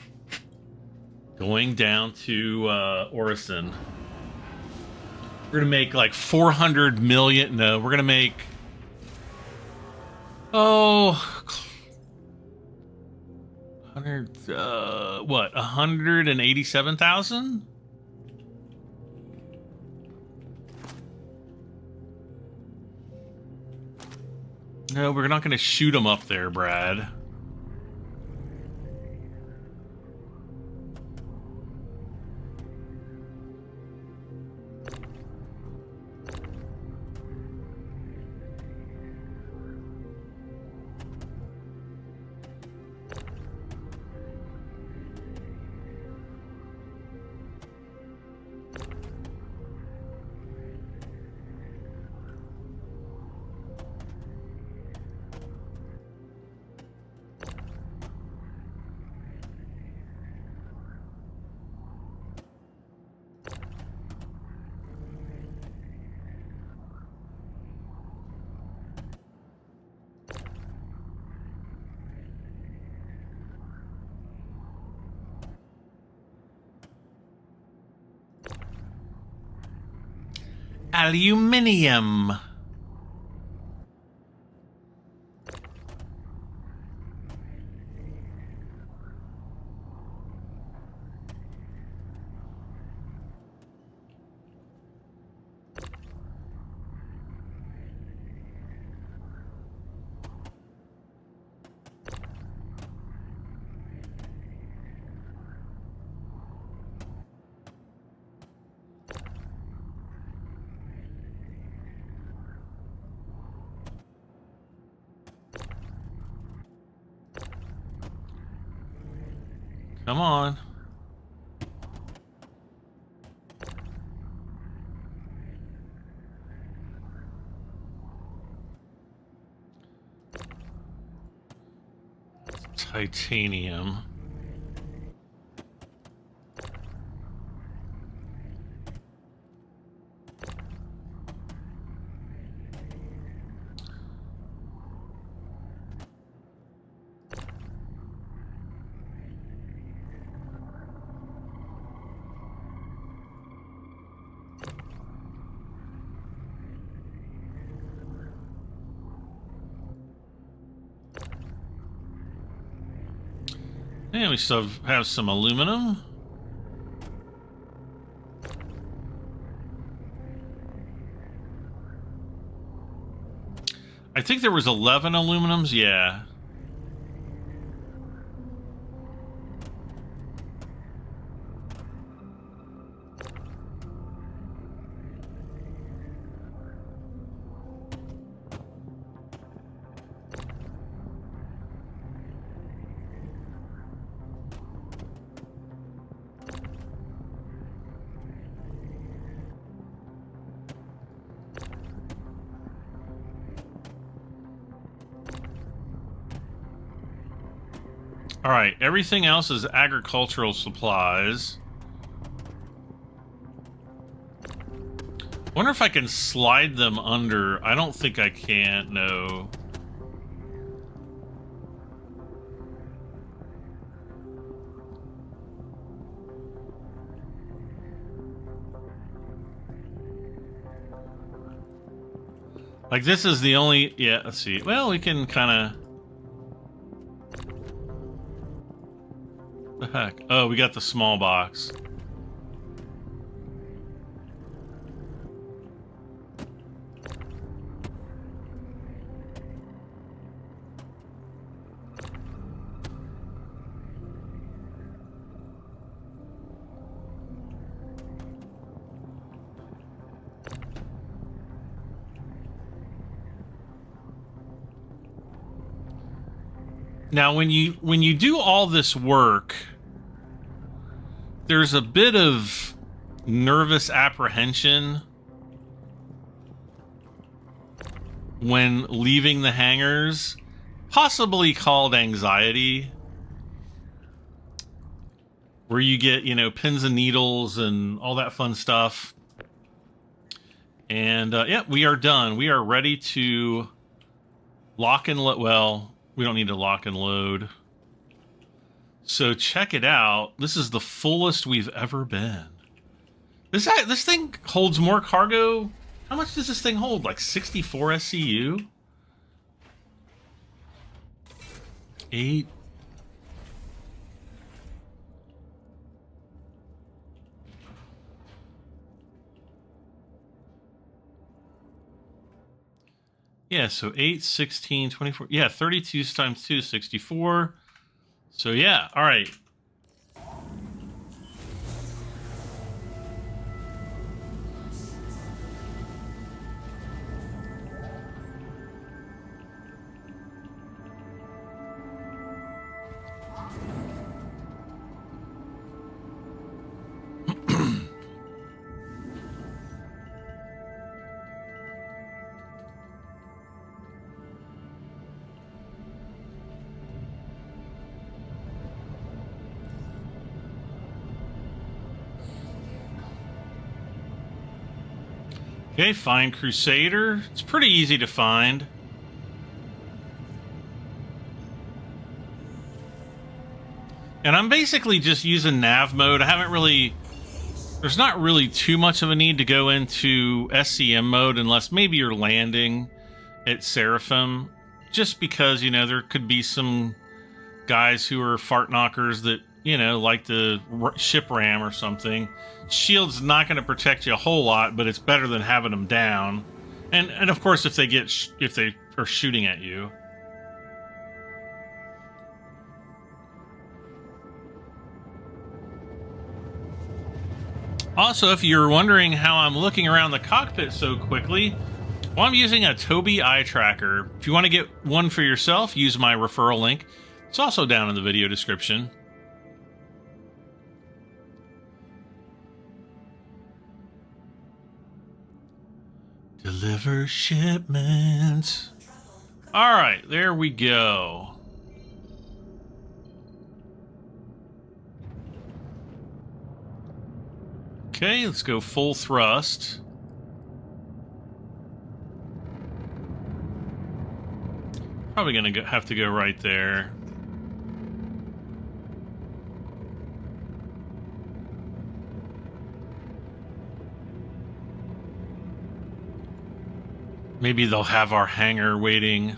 going down to Orison. We're going to make like 400 million. No, we're going to make. Oh. 187,000? No, we're not going to shoot them up there, Brad. Aluminium. Come on. Titanium. And we still have some aluminum. I think there was 11 aluminums, yeah. All right, everything else is agricultural supplies. Wonder if I can slide them under. I don't think I can, no. Like, this is the only... Yeah, let's see. Well, we can kind of... The heck? Oh, we got the small box. Now, when you do all this work, there's a bit of nervous apprehension when leaving the hangars, possibly called anxiety, where you get, you know, pins and needles and all that fun stuff. And yeah, we are done. We are ready to lock and load. Well, we don't need to lock and load. So check it out. This is the fullest we've ever been. This thing holds more cargo. How much does this thing hold? Like 64 SCU? 8. Yeah, so 8, 16, 24. Yeah, 32 times 2 is 64. So yeah, all right. Okay, find Crusader. It's pretty easy to find. And I'm basically just using nav mode. I haven't really... There's not really too much of a need to go into SCM mode unless maybe you're landing at Seraphim. Just because, you know, there could be some guys who are fart knockers that, you know, like the ship ram or something. Shield's not going to protect you a whole lot, but it's better than having them down. And of course, if they are shooting at you. Also, if you're wondering how I'm looking around the cockpit so quickly, well, I'm using a Tobii eye tracker. If you want to get one for yourself, use my referral link. It's also down in the video description. Deliver shipments. All right, there we go. Okay, let's go full thrust. Probably gonna have to go right there. Maybe they'll have our hangar waiting.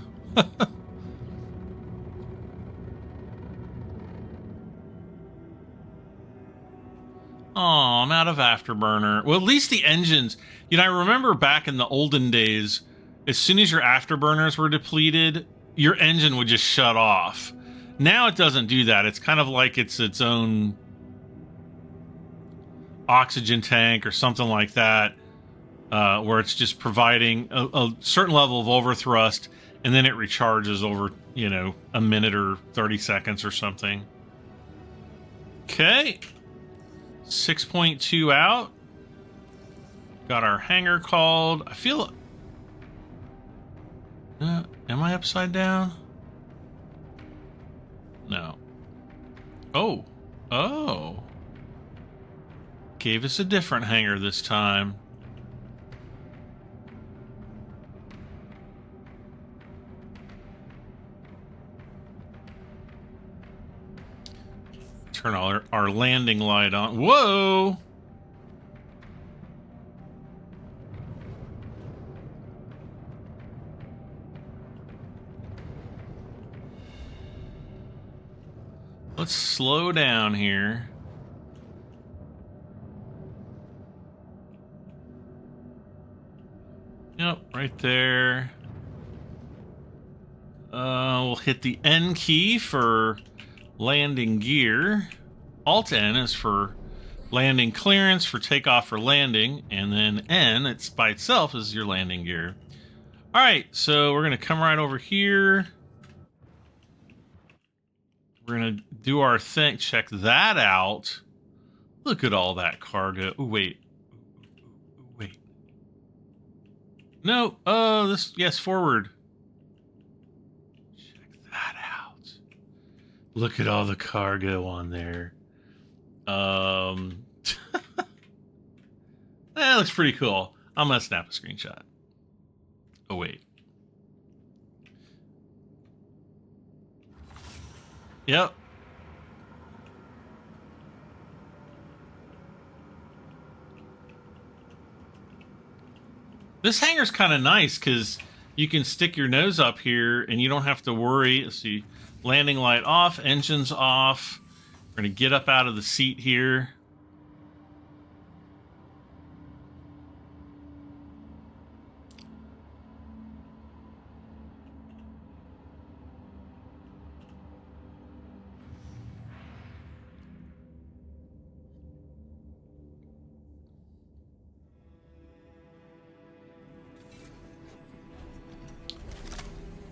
Oh, I'm out of afterburner. Well, at least the engines... You know, I remember back in the olden days, as soon as your afterburners were depleted, your engine would just shut off. Now it doesn't do that. It's kind of like it's its own oxygen tank or something like that. Where it's just providing a certain level of overthrust, and then it recharges over, you know, a minute or 30 seconds or something. Okay. 6.2 out. Got our hangar called. I feel... am I upside down? No. Oh. Oh. Gave us a different hangar this time. Turn our landing light on. Whoa! Let's slow down here. Yep, right there. We'll hit the N key for landing gear. Alt N is for landing clearance, for takeoff or landing, and then N, it's by itself, is your landing gear. All right, so we're going to come right over here. We're going to do our thing. Check that out. Look at all that cargo. Oh, wait. Wait. No. Oh, this. Yes, forward. Check that out. Look at all the cargo on there. That looks pretty cool. I'm going to snap a screenshot. Oh, wait. Yep. This hanger's kind of nice because you can stick your nose up here and you don't have to worry. Let's see. Landing light off, engines off. We're going to get up out of the seat here.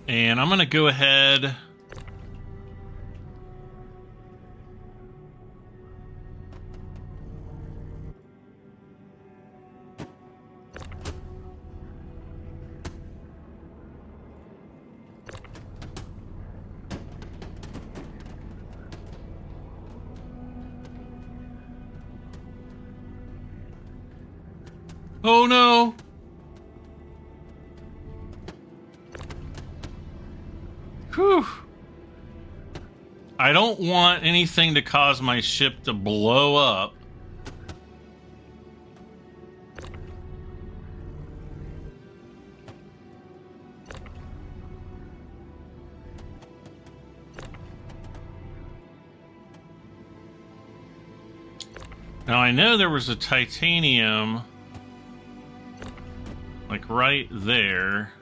And I'm going to go ahead. Oh no. Whew. I don't want anything to cause my ship to blow up. Now I know there was a titanium like right there.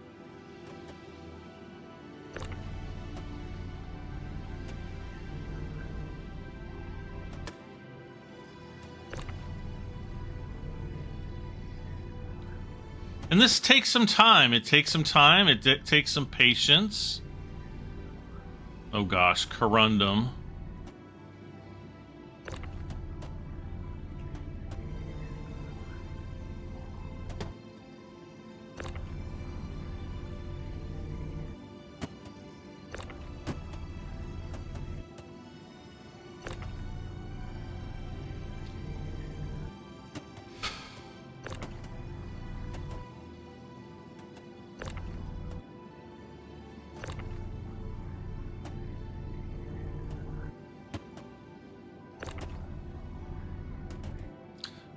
And this takes some time. It takes some time. It takes some patience. Oh gosh, corundum.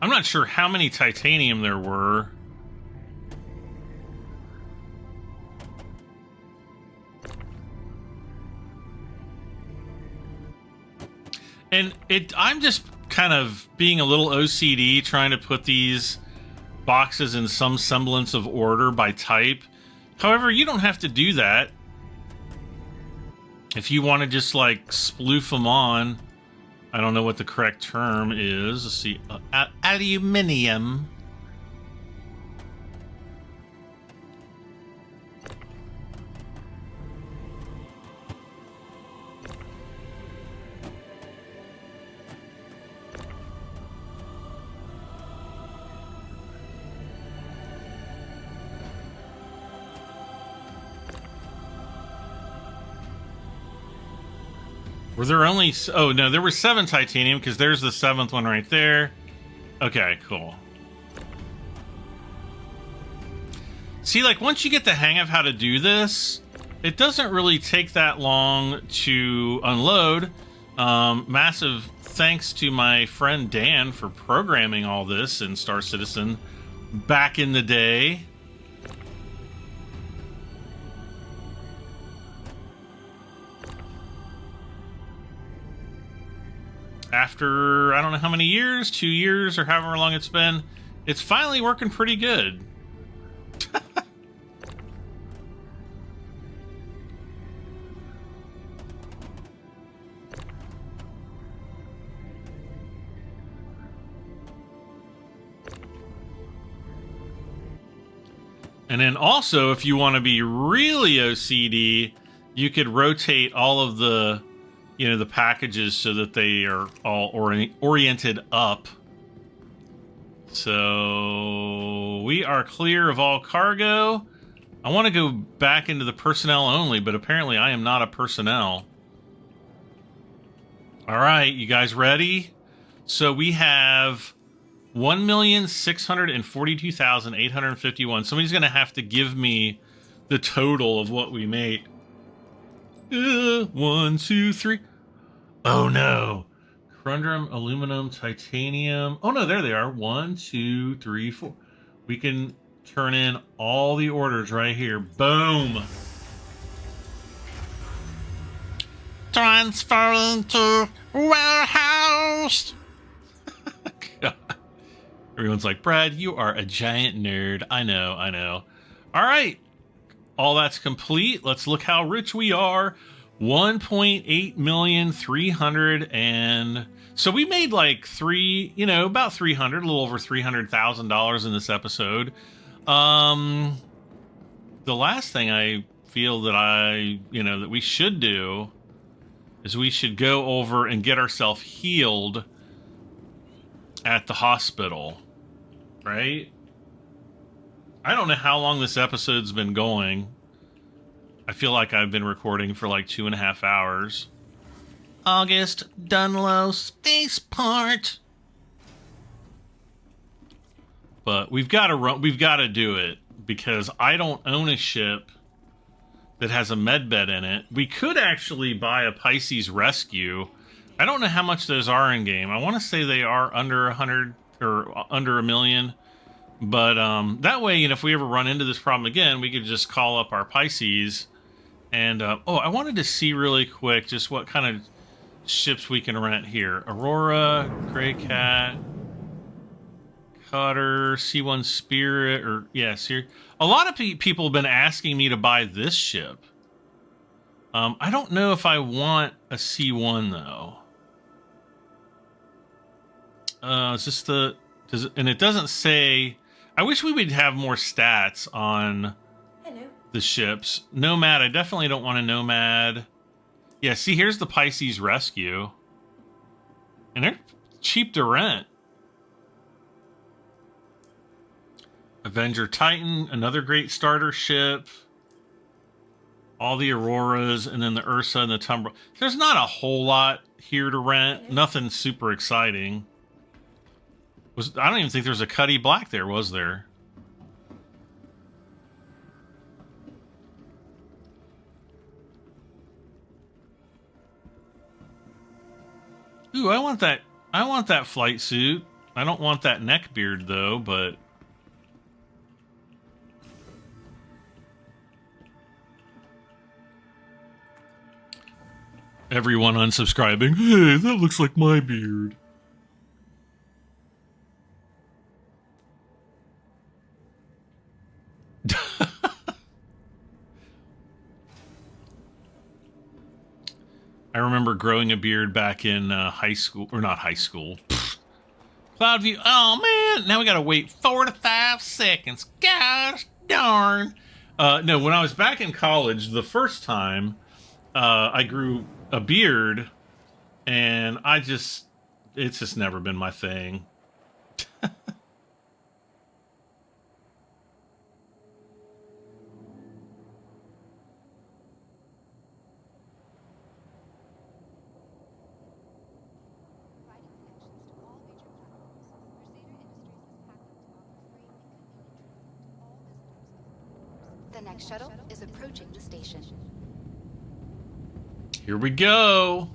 I'm not sure how many titanium there were. And I'm just kind of being a little OCD trying to put these boxes in some semblance of order by type. However, you don't have to do that. If you want to just like sploof them on, I don't know what the correct term is. Let's see. Aluminium. Were there only... Oh, no, there were 7 titanium, because there's the 7th one right there. Okay, cool. See, like, once you get the hang of how to do this, it doesn't really take that long to unload. Massive thanks to my friend Dan for programming all this in Star Citizen back in the day. After, I don't know how many years, 2 years, or however long it's been, it's finally working pretty good. And then also, if you want to be really OCD, you could rotate all of the, you know, the packages so that they are all oriented up. So we are clear of all cargo. I want to go back into the personnel only, but apparently I am not a personnel. All right, you guys ready? So we have 1,642,851. Somebody's going to have to give me the total of what we made. 1, 2, 3. Oh no. Corundum, aluminum, titanium. Oh no, there they are. 1, 2, 3, 4. We can turn in all the orders right here. Boom. Transferring to warehouse. God. Everyone's like, Brad, you are a giant nerd. I know, I know. All right. All that's complete. Let's look how rich we are. 1.8 million, 300, and so we made like about 300, a little over $300,000 in this episode. The last thing I feel that that we should do is we should go over and get ourselves healed at the hospital, right? I don't know how long this episode's been going. I feel like I've been recording for like 2.5 hours. August, Dunlow, spaceport. But we've got to run. We've got to do it because I don't own a ship that has a med bed in it. We could actually buy a Pisces Rescue. I don't know how much those are in game. I want to say they are under 100 or under 1 million. But that way, if we ever run into this problem again, we could just call up our Pisces. And, I wanted to see really quick just what kind of ships we can rent here. Aurora, Grey Cat, Cutter, C1 Spirit, a lot of people have been asking me to buy this ship. I don't know if I want a C1, though. It's just and it doesn't say... I wish we would have more stats on the ships. Nomad, I definitely don't want a Nomad. Yeah, see, here's the Pisces Rescue. And they're cheap to rent. Avenger Titan, another great starter ship. All the Auroras, and then the Ursa and the Tumbra. There's not a whole lot here to rent. Nothing super exciting. I don't even think there's a Cuddy Black there, was there? Ooh, I want that flight suit. I don't want that neck beard though, but everyone unsubscribing. Hey, that looks like my beard. I remember growing a beard back in high school, or not high school. Cloudview. Oh man, now we gotta wait 4 to 5 seconds. Gosh darn. No, when I was back in college, the first time I grew a beard, and it's just never been my thing. The next shuttle is approaching the station. Here we go.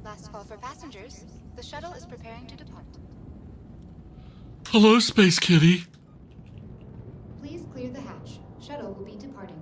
Last call for passengers. The shuttle is preparing to depart. Hello, Space Kitty. Please clear the hatch. Shuttle will be departing.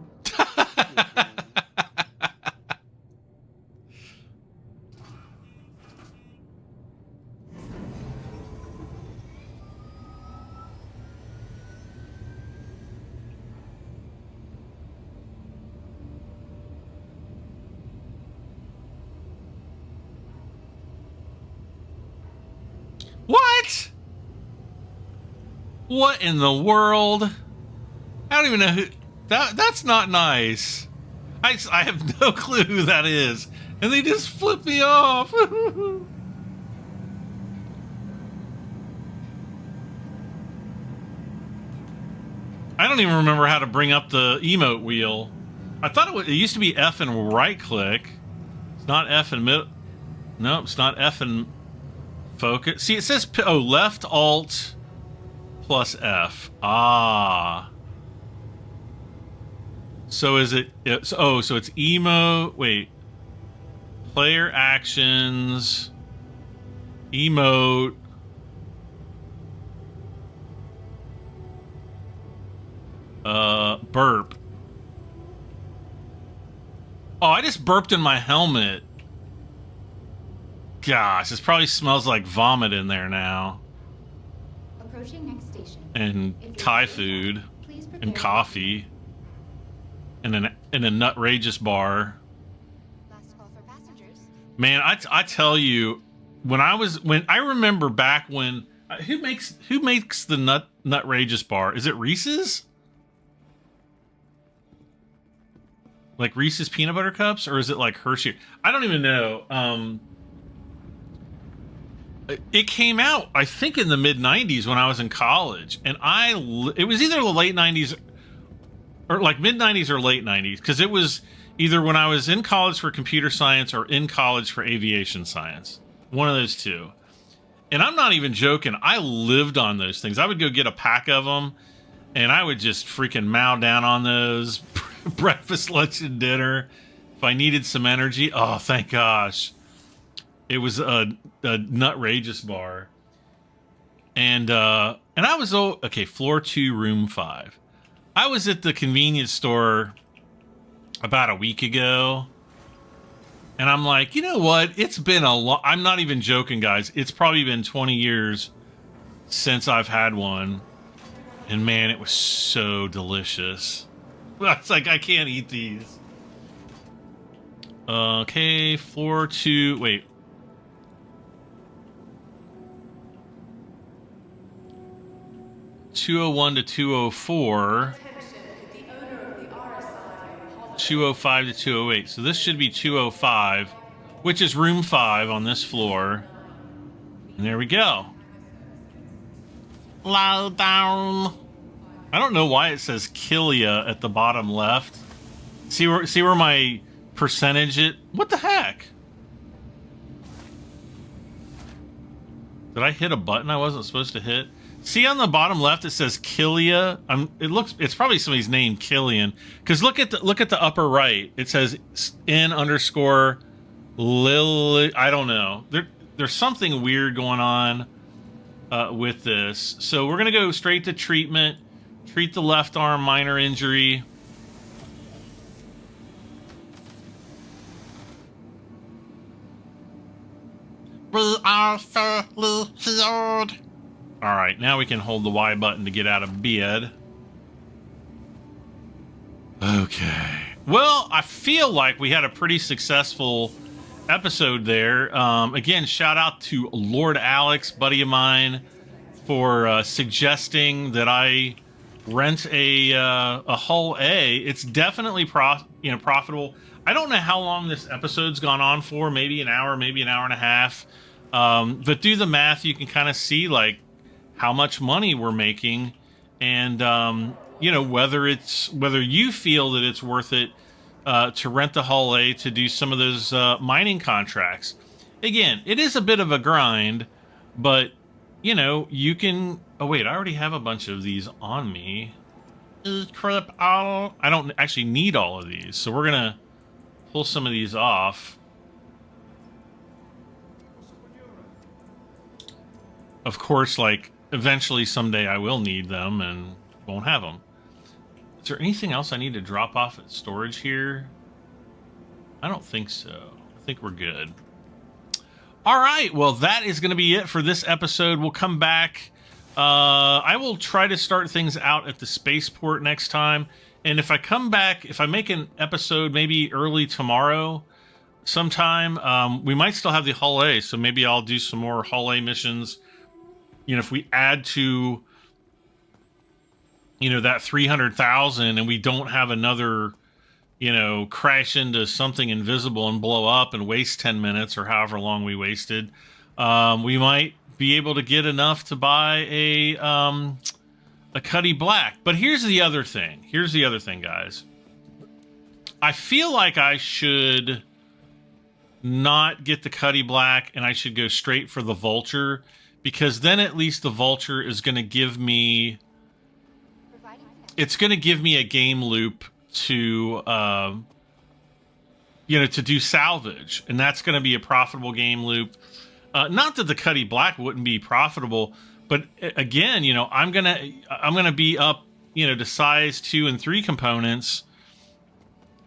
What in the world? I don't even know who... That's not nice. I have no clue who that is, and they just flip me off. I don't even remember how to bring up the emote wheel. I thought it used to be F and right click. It's not F and mid. Nope, it's not F and focus. See, it says left alt plus F. Ah. So is it? So it's emote. Wait. Player actions. Emote. Burp. Oh, I just burped in my helmet. Gosh, this probably smells like vomit in there now. Approaching next station. And Thai food. And coffee. And a nutrageous bar. Last call for passengers. Man, I tell you, when I remember back when who makes the nutrageous bar? Is it Reese's? Like Reese's peanut butter cups, or is it like Hershey? I don't even know. It came out, I think, in the mid '90s when I was in college, and it was either the late '90s or like mid '90s or late '90s, because it was either when I was in college for computer science or in college for aviation science, one of those two. And I'm not even joking. I lived on those things. I would go get a pack of them, and I would just freaking mow down on those. Breakfast, lunch, and dinner. If I needed some energy, oh, thank gosh. It was a nutrageous bar. And I was, okay, floor 2, room 5. I was at the convenience store about a week ago. And I'm like, you know what? It's been I'm not even joking, guys. It's probably been 20 years since I've had one. And man, it was so delicious. It's like, I can't eat these. Okay, floor 2. Wait. (201 to 204). 205 to 208. So this should be 205, which is room 5 on this floor. And there we go. Lie down. I don't know why it says Kilia at the bottom left. See where my percentage it? What the heck? Did I hit a button I wasn't supposed to hit? See on the bottom left it says Kilia. It's probably somebody's name, Killian. Because look at the upper right. It says N_Lily. I don't know. There's something weird going on with this. So we're gonna go straight to treatment. Treat the left arm, minor injury. We are fully healed. All right, now we can hold the Y button to get out of bed. Okay. Well, I feel like we had a pretty successful episode there. Again, shout out to Lord Alex, buddy of mine, for suggesting that I rent a Hull A. It's definitely profitable. I don't know how long this episode's gone on for. Maybe an hour, maybe an hour and a half. But do the math. You can kind of see like how much money we're making, and whether you feel that it's worth it to rent the Hull A to do some of those mining contracts. Again, it is a bit of a grind, but you can. Oh wait, I already have a bunch of these on me. Crap! I don't actually need all of these, so we're gonna pull some of these off. Of course, like eventually someday I will need them and won't have them. Is there anything else I need to drop off at storage here? I don't think so. I think we're good. All right, well, that is going to be it for this episode. We'll come back. I will try to start things out at the spaceport next time. And if I come back, if I make an episode maybe early tomorrow sometime, we might still have the Hull A. So maybe I'll do some more Hull A missions. If we add to you know, that 300,000 and we don't have another, you know, crash into something invisible and blow up and waste 10 minutes or however long we wasted, we might be able to get enough to buy a Cuddy Black. But here's the other thing. Here's the other thing, guys. I feel like I should not get the Cuddy Black and I should go straight for the Vulture, because then at least the Vulture is going to give me... It's going to give me a game loop to, you know, to do salvage. And that's going to be a profitable game loop. Not that the Cuddy Black wouldn't be profitable, but again, you know, I'm gonna be up, you know, to size 2 and 3 components.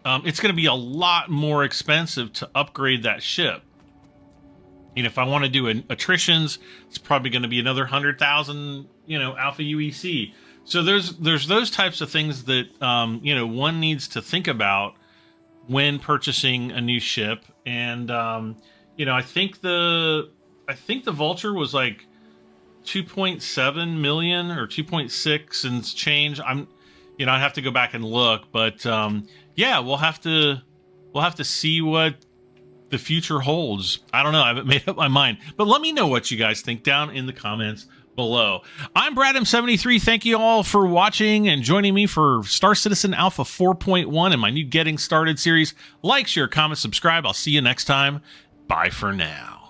It's going to be a lot more expensive to upgrade that ship. You know, if I want to do attritions, it's probably going to be another 100,000, you know, Alpha UEC. So there's those types of things that, you know, one needs to think about when purchasing a new ship. And, you know, I think the Vulture was like 2.7 million or 2.6 and change. You know, I'd have to go back and look, but, yeah, we'll have to see what the future holds. I don't know. I haven't made up my mind, but let me know what you guys think down in the comments below. I'm BradM73. Thank you all for watching and joining me for Star Citizen Alpha 4.1 and my new Getting Started series. Like, share, comment, subscribe. I'll see you next time. Bye for now.